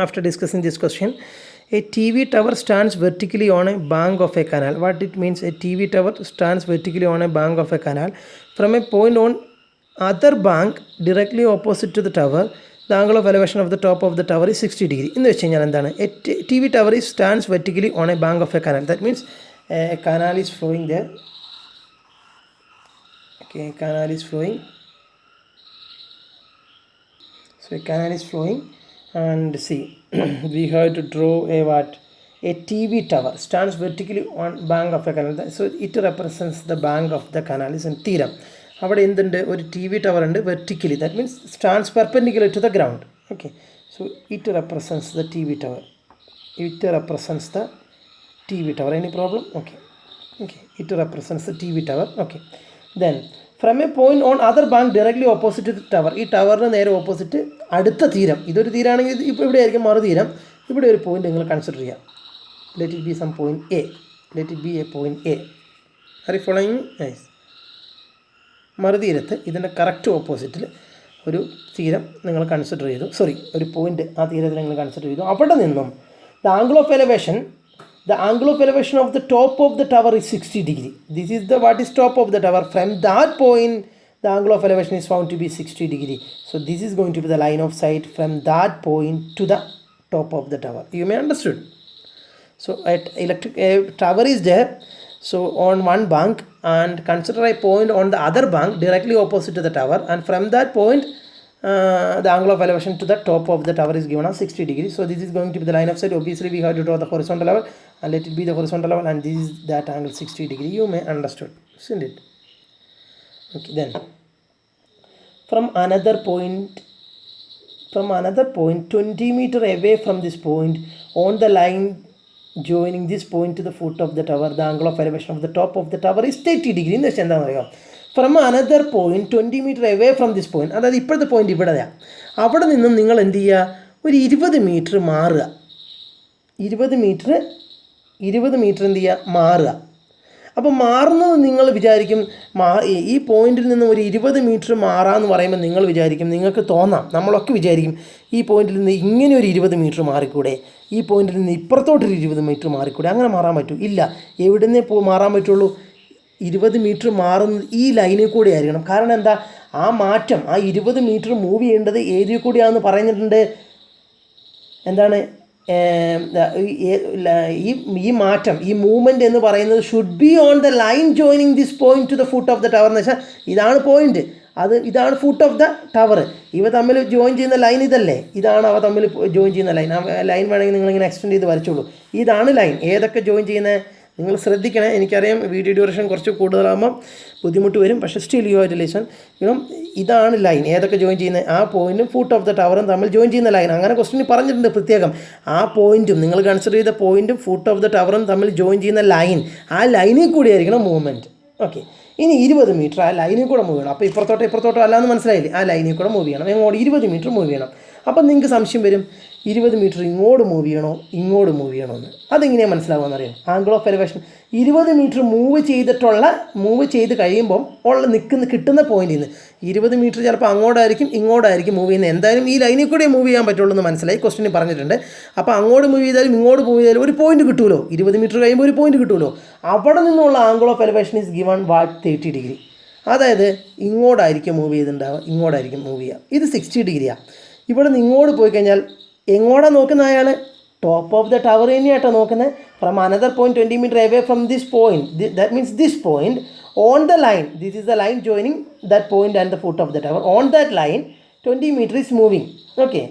after discussing this question. A TV tower stands vertically on a bank of a canal. What it means? A TV tower stands vertically on a bank of a canal. From a point on other bank directly opposite to the tower, the angle of elevation of the top of the tower is 60 degree. എന്ന് വെച്ച് കഴിഞ്ഞാൽ എന്താണ്? A TV tower stands vertically on a bank of a canal. That means a canal is flowing there. Okay, canal is flowing. So a canal is flowing, and see we have to draw a TV tower stands vertically on bank of a canal. So it represents the bank of the canal is in തീരം. അവിടെ എന്തുണ്ട്? ഒരു TV tower ഉണ്ട് vertically. That means stands perpendicular to the ground. Okay, so it represents the TV tower. It represents the TV tower. Any problem? Okay, it represents the TV tower. Okay, then from a point on other bank directly opposite to tower. ഈ ടവറിന് നേരെ opposite അടുത്ത തീരം. ഇതൊരു തീരമാണെങ്കിൽ ഇപ്പോൾ ഇവിടെ ആയിരിക്കും മറുതീരം. ഇവിടെ ഒരു പോയിന്റ് നിങ്ങൾ കൺസിഡർ ചെയ്യാം. Let it be some point A. Let it be a point A. Are you following? Nice. മറുതീരത്ത് ഇതിൻ്റെ കറക്റ്റ് ഓപ്പോസിറ്റിൽ ഒരു തീരം നിങ്ങൾ കൺസിഡർ ചെയ്തു, സോറി ഒരു പോയിന്റ് ആ തീരത്തിൽ നിങ്ങൾ കൺസിഡർ ചെയ്തു. അവിടെ നിന്നും the angle of elevation of the top of the tower is 60 degree. This is the what is top of the tower. From that point the angle of elevation is found to be 60 degree. So this is going to be the line of sight from that point to the top of the tower. You may understood. So a tower is there, so on one bank, and consider a point on the other bank directly opposite to the tower, and from that point the angle of elevation to the top of the tower is given as 60 degrees. So this is going to be the line of sight. Obviously we have to draw the horizontal level and let it be the horizontal level, and this is that angle 60 degree. You may understood, isn't it? Okay, then from another point 20 meter away from this point, on the line joining this point to the foot of the tower, the angle of elevation of the top of the tower is 30 degree. എന്ന് വെച്ചാൽ എന്താണെന്ന് അറിയാം, from another point 20 metre away from this point, അതായത് ഇപ്പോഴത്തെ point ഇവിടെയാണ്, അവിടെ നിന്നും നിങ്ങൾ എന്ത് ചെയ്യുക, ഒരു 20 മീറ്റർ മാറുക, 20 മീറ്റർ എന്ത് ചെയ്യുക, മാറുക. അപ്പോൾ മാറുന്നത് നിങ്ങൾ വിചാരിക്കും, ഈ പോയിന്റിൽ നിന്ന് ഒരു 20 മീറ്റർ മാറാമെന്ന് പറയുമ്പോൾ നിങ്ങൾ വിചാരിക്കും, നിങ്ങൾക്ക് തോന്നാം, നമ്മളൊക്കെ വിചാരിക്കും ഈ പോയിന്റിൽ നിന്ന് ഇങ്ങനെ ഒരു 20 മീറ്റർ മാറിക്കൂടെ, ഈ പോയിന്റിൽ നിന്ന് ഇപ്പുറത്തോട്ടൊരു 20 മീറ്റർ മാറിക്കൂടെ, അങ്ങനെ മാറാൻ പറ്റൂ? ഇല്ല. എവിടുന്നേ മാറാൻ പറ്റുള്ളൂ? 20 മീറ്റർ മാറുന്നത് ഈ ലൈനിൽ കൂടെ ആയിരിക്കണം. കാരണം എന്താ, ആ മാറ്റം, ആ 20 മീറ്റർ മൂവ് ചെയ്യേണ്ടത് ഏതിൽ കൂടിയാണെന്ന് പറഞ്ഞിട്ടുണ്ട്. എന്താണ് ഈ മാറ്റം, ഈ മൂവ്മെൻറ്റ് എന്ന് പറയുന്നത് should be on the line joining this point to the foot of the tower. എന്ന് വെച്ചാൽ ഇതാണ് പോയിന്റ്, ഇതാണ് ഫുട്ട് ഓഫ് ദ ടവർ. ഇവ തമ്മിൽ ജോയിൻ ചെയ്യുന്ന ലൈൻ ഇതല്ലേ, ഇതാണ് അവ തമ്മിൽ ജോയിൻ ചെയ്യുന്ന ലൈൻ. ആ ലൈൻ വേണമെങ്കിൽ നിങ്ങളിങ്ങനെ എക്സ്റ്റെൻഡ് ചെയ്ത് വരച്ചോളൂ. ഇതാണ് ലൈൻ. ഏതൊക്കെ ജോയിൻ ചെയ്യുന്നത് നിങ്ങൾ ശ്രദ്ധിക്കണേ. എനിക്കറിയാം വീഡിയോ ഡ്യൂറേഷൻ കുറച്ച് കൂടുതലാകുമ്പോൾ ബുദ്ധിമുട്ട് വരും, പക്ഷേ still you have to listen. ഇതാണ് ലൈൻ. ഏതൊക്കെ ജോയിൻ ചെയ്യുന്നത്, ആ പോയിന്റും ഫുട്ട് ഓഫ് ദ ടവറും തമ്മിൽ ജോയിൻ ചെയ്യുന്ന ലൈൻ. അങ്ങനെ ക്വസ്റ്റ്യൻ പറഞ്ഞിട്ടുണ്ട് പ്രത്യേകം. ആ പോയിന്റും നിങ്ങൾ കൺസിഡർ ചെയ്ത പോയിന്റും ഫുട്ട് ഓഫ് ദ ടവറും തമ്മിൽ ജോയിൻ ചെയ്യുന്ന ലൈൻ, ആ ലൈനിൽ കൂടിയായിരിക്കണം മൂവ്മെൻറ്റ്. ഓക്കെ, ഇനി 20 മീറ്റർ ആ ലൈനിൽ കൂടെ മൂവ് ചെയ്യണം. അപ്പോൾ ഇപ്പുറത്തോട്ടോ അല്ലാന്ന് മനസ്സിലായില്ലേ, ആ ലൈനിൽ കൂടെ മൂവ് ചെയ്യണം. എങ്ങോട്ട്? 20 മീറ്റർ മൂവ് ചെയ്യണം. അപ്പം നിങ്ങൾക്ക് സംശയം വരും, 20 മീറ്റർ ഇങ്ങോട്ട് മൂവ് ചെയ്യണോ ഇങ്ങോട്ട് മൂവ് ചെയ്യണമെന്ന്. അതെങ്ങനെയാണ് മനസ്സിലാവുമെന്നറിയാം? Angle of elevation 20 metre move ചെയ്ത് കഴിയുമ്പം കിട്ടുന്ന പോയിന്റിൽ നിന്ന് 20 മീറ്റർ ചിലപ്പോൾ ഇങ്ങോട്ടായിരിക്കും മൂവ് ചെയ്യുന്നത്. എന്തായാലും ഈ ലൈനിൽ കൂടെ മൂവ് ചെയ്യാൻ പറ്റുള്ളൂ എന്ന് മനസ്സിലായി, ക്വസ്റ്റ്യൻ പറഞ്ഞിട്ടുണ്ട്. അപ്പോൾ അങ്ങോട്ട് മൂവ് ചെയ്താലും ഇങ്ങോട്ട് മൂവ് ചെയ്താലും ഒരു പോയിന്റ് കിട്ടുമല്ലോ. 20 മീറ്റർ കഴിയുമ്പോൾ ഒരു പോയിന്റ് കിട്ടുമല്ലോ. അവിടെ നിന്നുള്ള angle of elevation is given what 30 degree. അതായത് ഇങ്ങോട്ടായിരിക്കും മൂവ് ചെയ്തിട്ടുണ്ടാവുക, ഇങ്ങോട്ടായിരിക്കും മൂവ് ചെയ്യുക. ഇത് 60 ഡിഗ്രിയാണ്. ഇവിടെ നിന്ന് ഇങ്ങോട്ട് പോയി കഴിഞ്ഞാൽ എങ്ങോട്ടാണ് നോക്കുന്ന അയാൾ? ടോപ്പ് ഓഫ് ദ ടവർ തന്നെയാട്ടോ നോക്കുന്നത്. From another point 20 metre away from this point, that means this point on the line, this is the line joining that point and the foot of the tower. On that line 20 meter is moving. Okay,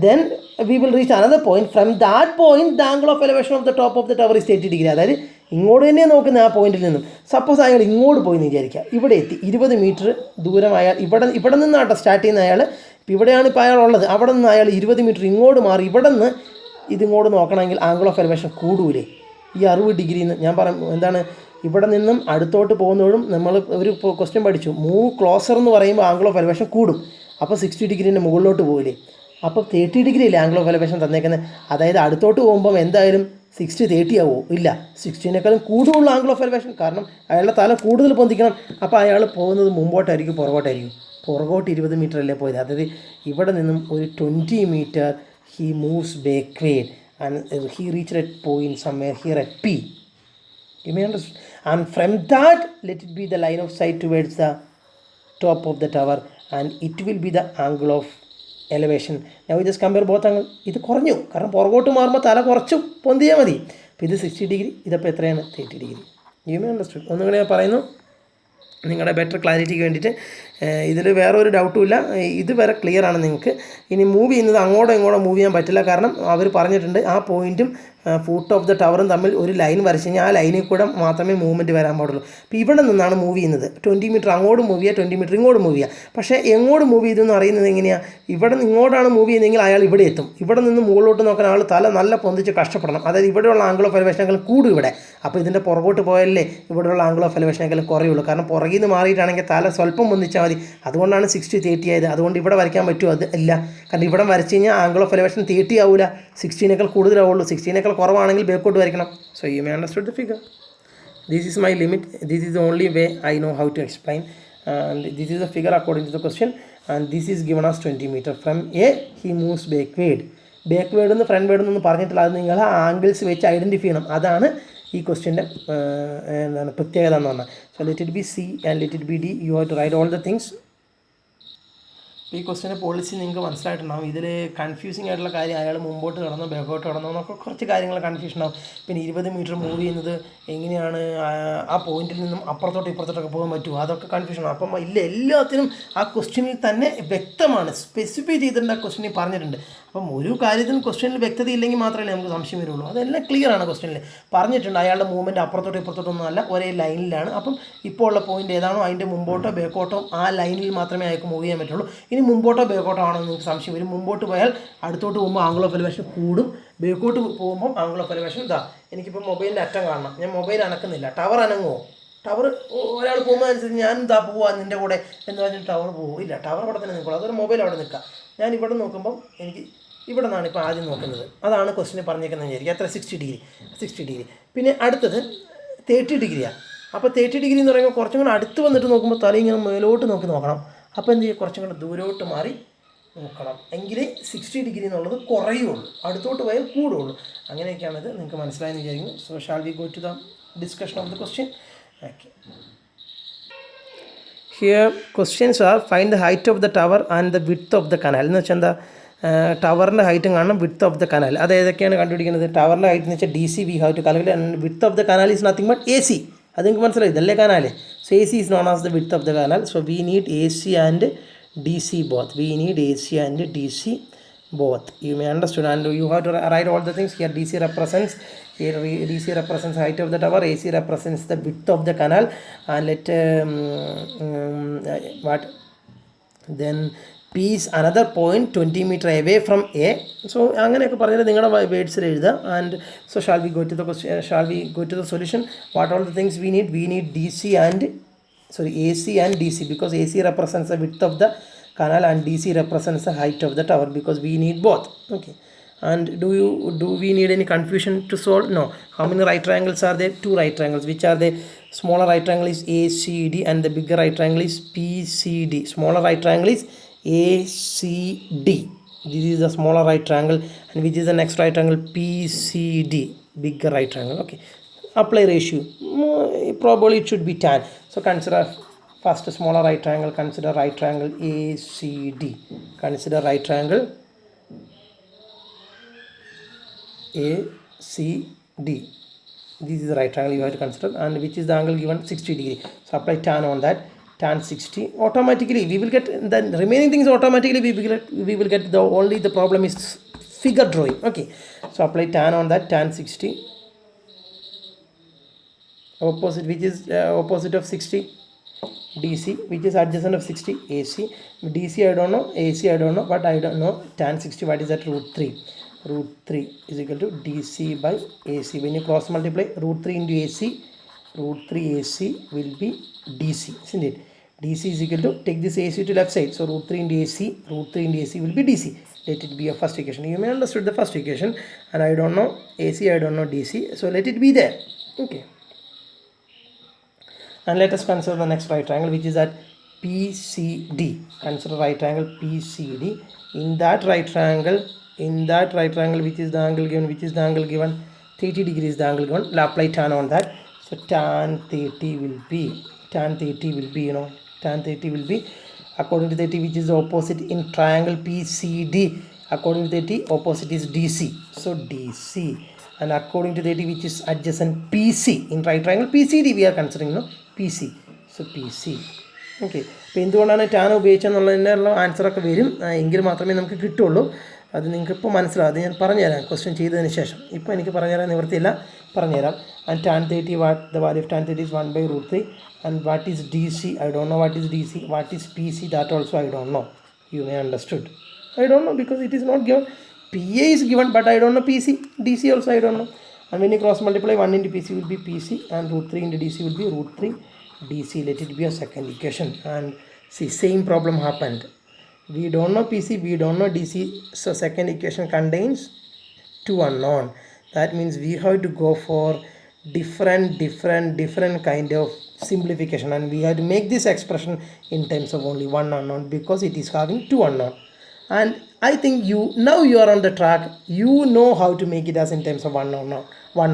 then we will reach another point. From that point the angle of elevation of the top of the tower is 30 degree. അതായത് ഇങ്ങോട്ട് തന്നെ നോക്കുന്ന ആ പോയിന്റിൽ നിന്നും suppose അയാൾ ഇങ്ങോട്ട് പോയി എന്ന് വിചാരിക്കുക, ഇവിടെ എത്തി 20 മീറ്റർ ദൂരം അയാൾ ഇവിടെ നിന്നാട്ടോ സ്റ്റാർട്ട് ചെയ്യുന്ന അയാൾ. ഇപ്പോൾ ഇവിടെയാണ് ഇപ്പോൾ അയാൾ ഉള്ളത്. അവിടെ നിന്ന് അയാൾ 20 മീറ്റർ ഇങ്ങോട്ട് മാറി ഇവിടെ നിന്ന് ഇതിങ്ങോട്ട് നോക്കണമെങ്കിൽ ആംഗിൾ ഓഫ് എലിവേഷൻ കൂടൂലേ ഈ 60 ഡിഗ്രിന്ന്? ഞാൻ എന്താണ്, ഇവിടെ നിന്നും അടുത്തോട്ട് പോകുമ്പോഴും നമ്മൾ ഒരു ക്വസ്റ്റ്യൻ പഠിച്ചു, മൂവ് ക്ലോസർ എന്ന് പറയുമ്പോൾ ആംഗിൾ ഓഫ് എലിവേഷൻ കൂടും. അപ്പോൾ 60 ഡിഗ്രീൻ്റെ മുകളിലോട്ട് പോകില്ലേ? അപ്പോൾ 30 ഡിഗ്രി അല്ലേ ആംഗിൾ ഓഫ് എലിവേഷൻ തന്നേക്കുന്നത്. അതായത് അടുത്തോട്ട് പോകുമ്പം എന്തായാലും 60 30 ആവുമോ? ഇല്ല, 60നേക്കാളും കൂടുതലുള്ള ആംഗിൾ ഓഫ് എലിവേഷൻ. കാരണം അയാളുടെ തല കൂടുതൽ പൊന്തിക്കണം. അപ്പോൾ അയാൾ പോകുന്നത് മുമ്പോട്ടായിരിക്കും പുറകോട്ടായിരിക്കും? പുറകോട്ട് 20 മീറ്റർ അല്ലേ പോയത്. അതായത് ഇവിടെ നിന്നും ഒരു 20 metre he moves backward and he reached at point somewhere here at P. You may understand. And from that, let it be the line of sight towards the top of the tower, and it will be the angle of elevation. Now we just compare both angles. ഇത് കുറഞ്ഞു, കാരണം പുറകോട്ട് മാറുമ്പോൾ തല കുറച്ചു പൊന്തിയാൽ മതി. അപ്പോൾ ഇത് 60 ഡിഗ്രി, ഇതപ്പോൾ എത്രയാണ്? 30 ഡിഗ്രി. You may understand. ഒന്നുകൂടെ ഞാൻ പറയുന്നു നിങ്ങളുടെ ബെറ്റർ ക്ലാരിറ്റിക്ക് വേണ്ടിയിട്ട്. ഇതിൽ വേറെ ഒരു ഡൗട്ടും ഇല്ല, ഇത് വരെ ക്ലിയർ ആണ് നിങ്ങൾക്ക്. ഇനി മൂവ് ചെയ്യുന്നത് അങ്ങോട്ടോ ഇങ്ങോട്ടോ മൂവ് ചെയ്യാൻ പറ്റില്ല. കാരണം അവർ പറഞ്ഞിട്ടുണ്ട് ആ പോയിൻറ്റും ഫുട്ട് ഓഫ് ദ ടവറും തമ്മിൽ ഒരു ലൈൻ വരച്ച് കഴിഞ്ഞാൽ ആ ലൈനിൽ കൂടെ മാത്രമേ മൂവ്മെൻറ്റ് വരാൻ പാടുള്ളൂ. അപ്പോൾ ഇവിടെ നിന്നാണ് മൂവ് ചെയ്യുന്നത്. 20 മീറ്റർ അങ്ങോട്ട് മൂവ് ചെയ്യുക, 20 മീറ്റർ ഇങ്ങോട്ട് മൂവ് ചെയ്യുക. പക്ഷേ എങ്ങോട്ട് മൂവ് ചെയ്തെന്ന് അറിയുന്നത് എങ്ങനെയാണ്? ഇവിടെ നിന്ന് ഇങ്ങോട്ടാണ് മൂവ് ചെയ്യുന്നതെങ്കിൽ അയാൾ ഇവിടെ എത്തും. ഇവിടെ നിന്ന് മുകളിലോട്ട് നോക്കാൻ ആൾ തല നല്ല പൊന്തിച്ച് കഷ്ടപ്പെടണം. അതായത് ഇവിടെയുള്ള ആംഗിൾ ഓഫ് എലിവേഷനേക്കാളും കൂടും ഇവിടെ. അപ്പോൾ ഇതിൻ്റെ പുറകോട്ട് പോയാലേ ഇവിടെയുള്ള ആംഗിൾ ഓഫ് എലിവേഷനേക്കാളും കുറയുള്ളൂ. കാരണം പുറകിൽ നിന്ന് മാറിയിട്ടാണെങ്കിൽ തല സ്വല്പം പൊന്തിച്ചാൽ മതി. അതുകൊണ്ടാണ് 60 30 ആയത്. അതുകൊണ്ട് ഇവിടെ വരയ്ക്കാൻ പറ്റുമോ? അത് ഇല്ല. കാരണം ഇവിടെ വരച്ച് കഴിഞ്ഞാൽ ആംഗിൾ ഓഫ് എലിവേഷൻ 30 ആവില്ല, 60നേക്കാൾ കൂടുതലാവുള്ളൂ. 60നേക്കാൾ കുറവാണെങ്കിൽ ബാക്കോട്ട് വരയ്ക്കണം. So you may understood the figure. This is my limit. This is the only way I know how to explain, and this is the figure according to the question. and this is given as 20 meter. From A he moves backward. Backward നിന്ന് front word എന്നൊന്നും പറഞ്ഞിട്ടില്ല, അത് നിങ്ങൾ ആ angles വെച്ച് identify ചെയ്യണം. അതാണ് ഈ ക്വസ്റ്റ്യൻ്റെ എന്താണ് പ്രത്യേകത എന്ന് പറഞ്ഞാൽ. So let it be C and let it be D. You have to write all the things. ഈ ക്വസ്റ്റിൻ്റെ പോളിസി നിങ്ങൾക്ക് മനസ്സിലായിട്ടുണ്ടാകും. ഇതിൽ കൺഫ്യൂസിങ് ആയിട്ടുള്ള കാര്യം അയാൾ മുമ്പോട്ട് കടന്നോ ബാക്കോട്ട് കടന്നോ എന്നൊക്കെ കുറച്ച് കാര്യങ്ങൾ കൺഫ്യൂഷൻ ആവും. പിന്നെ 20 മീറ്റർ മൂവ് ചെയ്യുന്നത് എങ്ങനെയാണ്, ആ പോയിന്റിൽ നിന്നും അപ്പുറത്തോട്ട് ഇപ്പുറത്തോട്ടൊക്കെ പോകാൻ പറ്റുമോ, അതൊക്കെ കൺഫ്യൂഷൻ ആവും. അപ്പം ഇല്ല, എല്ലാത്തിനും ആ ക്വസ്റ്റ്യനിൽ തന്നെ വ്യക്തമാണ്, സ്പെസിഫൈ ചെയ്തിട്ടുണ്ട്, ആ ക്വസ്റ്റ്യനിൽ പറഞ്ഞിട്ടുണ്ട്. അപ്പം ഒരു കാര്യത്തിനും ക്വസ്റ്റ്യനിൽ വ്യക്തത ഇല്ലെങ്കിൽ മാത്രമേ നമുക്ക് സംശയം വരുള്ളൂ. അതെല്ലാം ക്ലിയർ ആണ്, ക്വസ്റ്റ്യനിൽ പറഞ്ഞിട്ടുണ്ട്. അയാളുടെ മൂവ്മെൻറ്റ് അപ്പുറത്തോട്ടോ ഇപ്പുറത്തോട്ടൊന്നും അല്ല, ഒരേ ലൈനിലാണ്. അപ്പം ഇപ്പോൾ ഉള്ള പോയിന്റ് ഏതാണോ അതിൻ്റെ മുമ്പോട്ടോ ബാക്കോട്ടോ ആ ലൈനിൽ മാത്രമേ അയാൾക്ക് മൂവ് ചെയ്യാൻ പറ്റുള്ളൂ. ഇനി മുമ്പോട്ടോ ബാക്കോട്ടോ ആണോ എന്ന് നിങ്ങൾക്ക് സംശയം വരും. മുമ്പോട്ട് പോയാൽ അടുത്തോട്ട് പോകുമ്പോൾ ആംഗിൾ ഓഫ് എലിവേഷൻ കൂടും, ബാക്കോട്ട് പോകുമ്പോൾ ആംഗിൾ ഓഫ് എലിവേഷൻ ഇതാ. എനിക്കിപ്പോൾ മൊബൈലിൻ്റെ അറ്റം കാണണം, ഞാൻ മൊബൈൽ അനക്കുന്നില്ല, ടവർ അനങ്ങുമോ? ടവർ ഒരാൾ പോകുമ്പോൾ അനുസരിച്ച് ഞാൻ ഇതാ പോവാ നിൻ്റെ കൂടെ എന്ന് പറഞ്ഞിട്ട് ടവർ പോകും? ഇല്ല, ടവർ അവിടെ തന്നെ നിൽക്കുള്ളൂ. അതൊരു മൊബൈൽ അവിടെ നിൽക്കുക. ഞാൻ ഇവിടെ നോക്കുമ്പം എനിക്ക് ഇവിടെ നിന്നാണ് ഇപ്പോൾ ആദ്യം നോക്കുന്നത്. അതാണ് ക്വസ്റ്റിന് പറഞ്ഞേക്കുന്നത് വിചാരിക്കുക. എത്ര? 60 ഡിഗ്രി. പിന്നെ അടുത്തത് 30 ഡിഗ്രിയാണ്. അപ്പോൾ 30 ഡിഗ്രി എന്ന് പറയുമ്പോൾ കുറച്ചും കൂടെ അടുത്ത് വന്നിട്ട് നോക്കുമ്പോൾ തല ഇങ്ങനെ മേലോട്ട് നോക്കണം. അപ്പോൾ എന്ത് ചെയ്യുക, കുറച്ചും കൂടെ ദൂരോട്ട് മാറി നോക്കണം, എങ്കിലേ 60 ഡിഗ്രി എന്നുള്ളത് കുറയുള്ളൂ, അടുത്തോട്ട് പോയാൽ കൂടുള്ളൂ. അങ്ങനെയൊക്കെയാണിത്. നിങ്ങൾക്ക് മനസ്സിലായെന്ന് വിചാരിക്കുന്നു. So shall we go to the discussion of the question. Okay, here questions are find the height of the tower and the width of the canal. എന്ന് വെച്ചാൽ എന്താ, ടവറിൻ്റെ ഹൈറ്റും കാണണം, വിഡ്ത്ത് ഓഫ് ദ കനാൽ. അത് ഏതൊക്കെയാണ് കണ്ടുപിടിക്കുന്നത്? ടവറിൻ്റെ ഹൈറ്റ് എന്ന് വെച്ചാൽ DC we have to calculate, and width of the canal is nothing but AC. അത് നിങ്ങൾക്ക് മനസ്സിലായി, ഇതല്ലേ canal. So AC is known as the width of the canal. So we need AC and DC both. We need AC and DC both. You may understand, and you have to write all the things here. DC represents height of the tower, AC represents the width of the canal, and let what then P is another point 20 meter away from A. So അങ്ങനെയൊക്കെ പറഞ്ഞാൽ നിങ്ങളുടെ വേർഡ്സിൽ എഴുതുക. And so shall we go to the question, shall we go to the solution. What all the things we need AC and DC, because AC represents the width of the canal and DC represents the height of the tower, because we need both. Okay, and do we need any confusion to solve? No. How many right triangles are there? 2 right triangles. Which are the smaller right triangle is ACD and the bigger right triangle is PCD. Smaller right triangle is ACD. This is the smaller right triangle, and which is the next right triangle? PCD, bigger right triangle. Okay, apply ratio. Probably it should be tan. So consider first smaller right triangle. Consider right triangle ACD. Consider right triangle ACD. This is the right triangle you have to consider, and which is the angle given? 60 degree. So apply tan on that. Tan 60. Automatically we will get the remaining things. Automatically we will get the only the problem is figure drawing. Okay, so apply tan on that. Tan 60. Opposite, which is opposite of 60? DC. Which is adjacent of 60? AC. DC I don't know, AC I don't know, but I don't know tan 60. What is that? √3. √3 is equal to DC by AC. When you cross multiply √3 into AC, √3 AC will be DC, isn't it? DC is equal to, take this AC to left side, so √3 into AC, √3 into AC will be DC. Let it be a first equation. You may understood the first equation, and I don't know AC, I don't know DC, so let it be there. Okay, and let us consider the next right triangle, which is at PCD. Consider right triangle PCD. In that right triangle, which is the angle given? 30 degrees the angle given. Apply tan on that. So tan 30 will be, tan 30 will be according to 30, which is the opposite in triangle PCD. According to 30, opposite is DC. So DC. And according to 30, which is adjacent PC. In right triangle PCD we are considering, no? PC. So PC. Okay, അപ്പോൾ എന്തുകൊണ്ടാണ് tan ഉപയോഗിച്ചെന്നുള്ളതിനുള്ള ആൻസറൊക്കെ വരും, എങ്കിൽ മാത്രമേ നമുക്ക് കിട്ടുള്ളൂ. അത് നിങ്ങൾക്ക് ഇപ്പോൾ മനസ്സിലാവും. അത് ഞാൻ പറഞ്ഞുതരാം ക്വസ്റ്റ്യൻ ചെയ്തതിന് ശേഷം. ഇപ്പോൾ എനിക്ക് പറഞ്ഞുതരാൻ നിവൃത്തിയില്ല, പറഞ്ഞുതരാം. And tan 30, what the value of tan 30 is 1/√3. And what is DC? I don't know what is DC. What is PC? That also I don't know. You may understood. I don't know because it is not given. PA is given, but I don't know PC. DC also I don't know. And when you cross multiply, 1 into PC will be PC, and √3 into DC will be √3 DC. Let it be a second equation. And see, same problem happened. We don't know PC, we don't know DC, so second equation contains 2 unknown. That means we have to go for different kind of simplification, and we have to make this expression in terms of only one unknown because it is having two unknown. And I think you are on the track. You know how to make it as in terms of one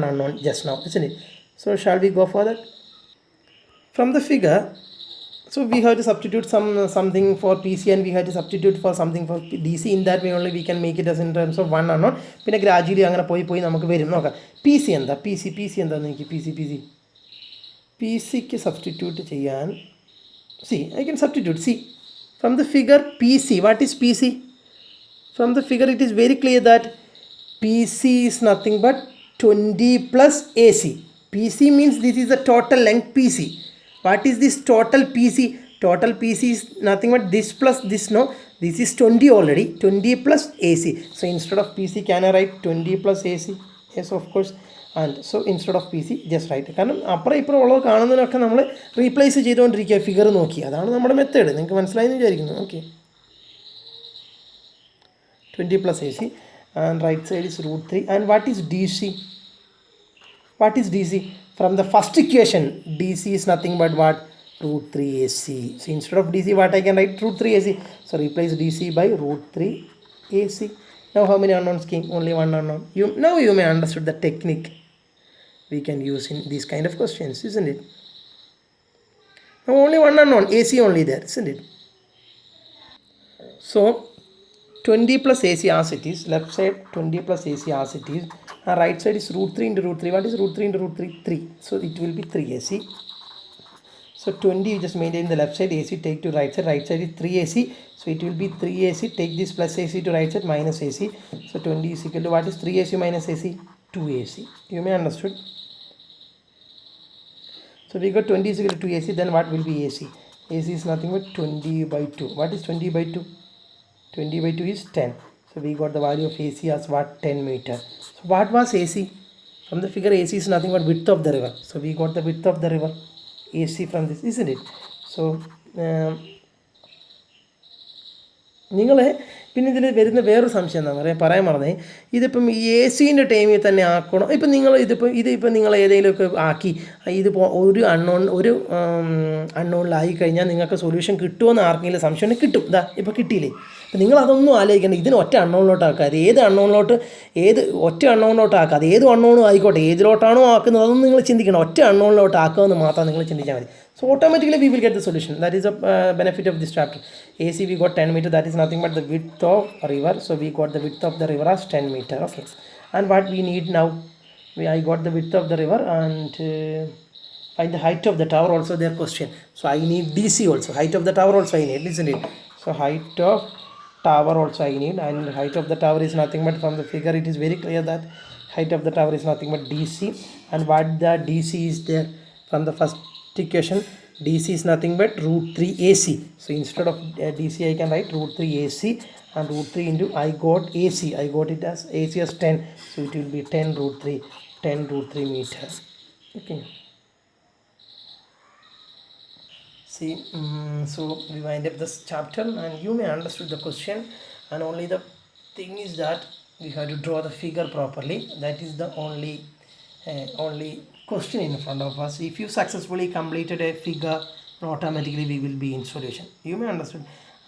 unknown just now, isn't it? So shall we go for that? From the figure, so we have to substitute something for PC, and we have to substitute for something for DC. In that way only we can make it as in terms of one unknown. പിന്നെ gradually അങ്ങനെ പോയി നമുക്ക് വരും. നോക്കാം P C എന്താ, P C എന്താണെന്ന് എനിക്ക് P സിക്ക് സബ്സ്റ്റിറ്റ്യൂട്ട് ചെയ്യാൻ I can substitute. See, from the figure PC, what is PC? From the figure it is very clear that PC is nothing but 20 plus AC. PC means this is the total length PC. What is this total PC? Total PC is nothing but this plus this, no? This is 20 already, 20 plus AC. So instead of PC, can I write 20 plus AC? Yes, of course. And so instead of PC, just write. കാരണം അപ്പുറം ഇപ്പുറം ഉള്ളത് കാണുന്നതിനൊക്കെ നമ്മൾ replace ചെയ്തുകൊണ്ടിരിക്കുക, figure നോക്കി. അതാണ് നമ്മുടെ method. നിങ്ങൾക്ക് മനസ്സിലായെന്ന് വിചാരിക്കുന്നു. Okay, 20 plus AC, and right side is root 3. And what is DC? What is DC? From the first equation, DC is nothing but what? Root 3 AC. So instead of DC, what I can write? Root 3 AC. So replace DC by root 3 AC. Now how many unknowns came? Only one unknown. Now you may understood the technique we can use in these kind of questions, isn't it? Now only one unknown, AC only there, isn't it? So 20 plus AC as it is, left side 20 plus AC as it is, and right side is root 3 into root 3. What is root 3 into root 3? 3. So it will be 3 AC. So 20 you just maintain the left side, AC take to right side is 3 AC. So it will be 3 AC, take this plus AC to right side minus AC. So 20 is equal to what is 3 AC minus AC? 2 AC. You may understood. So we got 20 is equal to 2 AC, then what will be AC? AC is nothing but 20 by 2. What is 20 by 2? 20 by 2 is 10. So we got the value of AC as what? 10 meter. So what was AC? From the figure, AC is nothing but width of the river. So we got the width of the river, AC, from this, isn't it? So നിങ്ങൾ പിന്നെ ഇതിൽ വരുന്ന വേറൊരു സംശയം എന്താ പറയുക, പറയാൻ മറന്നേ. ഇതിപ്പം ഈ എ സീൻ്റെ ടൈമിൽ തന്നെ ആക്കണം. ഇപ്പം നിങ്ങൾ ഇതിപ്പം നിങ്ങൾ ഏതെങ്കിലുമൊക്കെ ആക്കി ഇതിപ്പോൾ ഒരു അൺനോണിലായി കഴിഞ്ഞാൽ നിങ്ങൾക്ക് സൊല്യൂഷൻ കിട്ടുമെന്ന് ആർക്കെങ്കിലും സംശയം ഉണ്ടെങ്കിൽ കിട്ടും. ഇതാ ഇപ്പോൾ കിട്ടിയില്ലേ. അപ്പം നിങ്ങളതൊന്നും ആലോചിക്കേണ്ട. ഇതിന് ഒറ്റ അൺനോണിലോട്ടാക്കാതെ ഒറ്റ അൺനോണിലോട്ടാക്കാതെ ഏത് അൺനോണും ആയിക്കോട്ടെ, ഏതിലോട്ടാണോ ആക്കുന്നത് അതൊന്നും നിങ്ങൾ ചിന്തിക്കണം. ഒറ്റ അൺനോണിലോട്ട് ആക്കുമെന്ന് മാത്രം നിങ്ങൾ ചിന്തിച്ചാൽ മതി. So automatically we will get the solution. That is the benefit of this chapter. AC we got 10 meter, that is nothing but the width of a river. So we got the width of the river as 10 meter. Okay. And what we need now, I got the width of the river, and find the height of the tower also their question. So I need DC also. Height of the tower also I need, isn't it? So height of tower also I need, and height of the tower is nothing but, from the figure it is very clear that height of the tower is nothing but DC. And what the DC is there from the first equation, DC is nothing but root 3 AC. So instead of DC I can write root 3 AC, and root 3 into I got AC, I got it as AC as 10. So it will be 10 root 3 meter. Okay, see, so we wind up this chapter, and you may understood the question. And only the thing is that we have to draw the figure properly. That is the only question in front of us. If you successfully completed a figure, automatically we will be in solution. You may understand.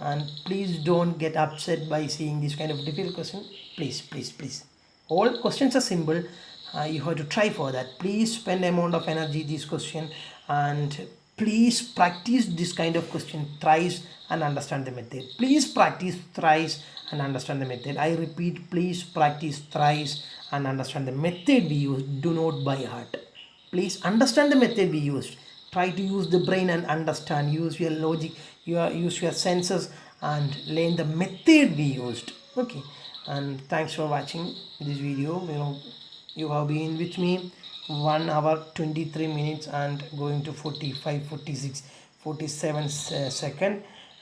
And please don't get upset by seeing this kind of difficult question. Please. All questions are simple. You have to try for that. Please spend amount of energy this question, and please practice this kind of question thrice and understand the method. Please practice thrice and understand the method. I repeat, please practice thrice and understand the method we use. Do not by heart. Please understand the method we used. Try to use the brain and understand. Use your logic, use your senses, and learn the method we used. Okay, and thanks for watching this video. You have been with me 1 hour 23 minutes and going to 45, 46, 47 second.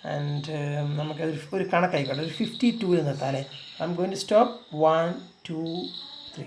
And നമുക്കതൊരു കണക്കായിക്കോട്ടെ, ഒരു 52 നിർത്താല്ലേ. I'm going to stop 1, 2,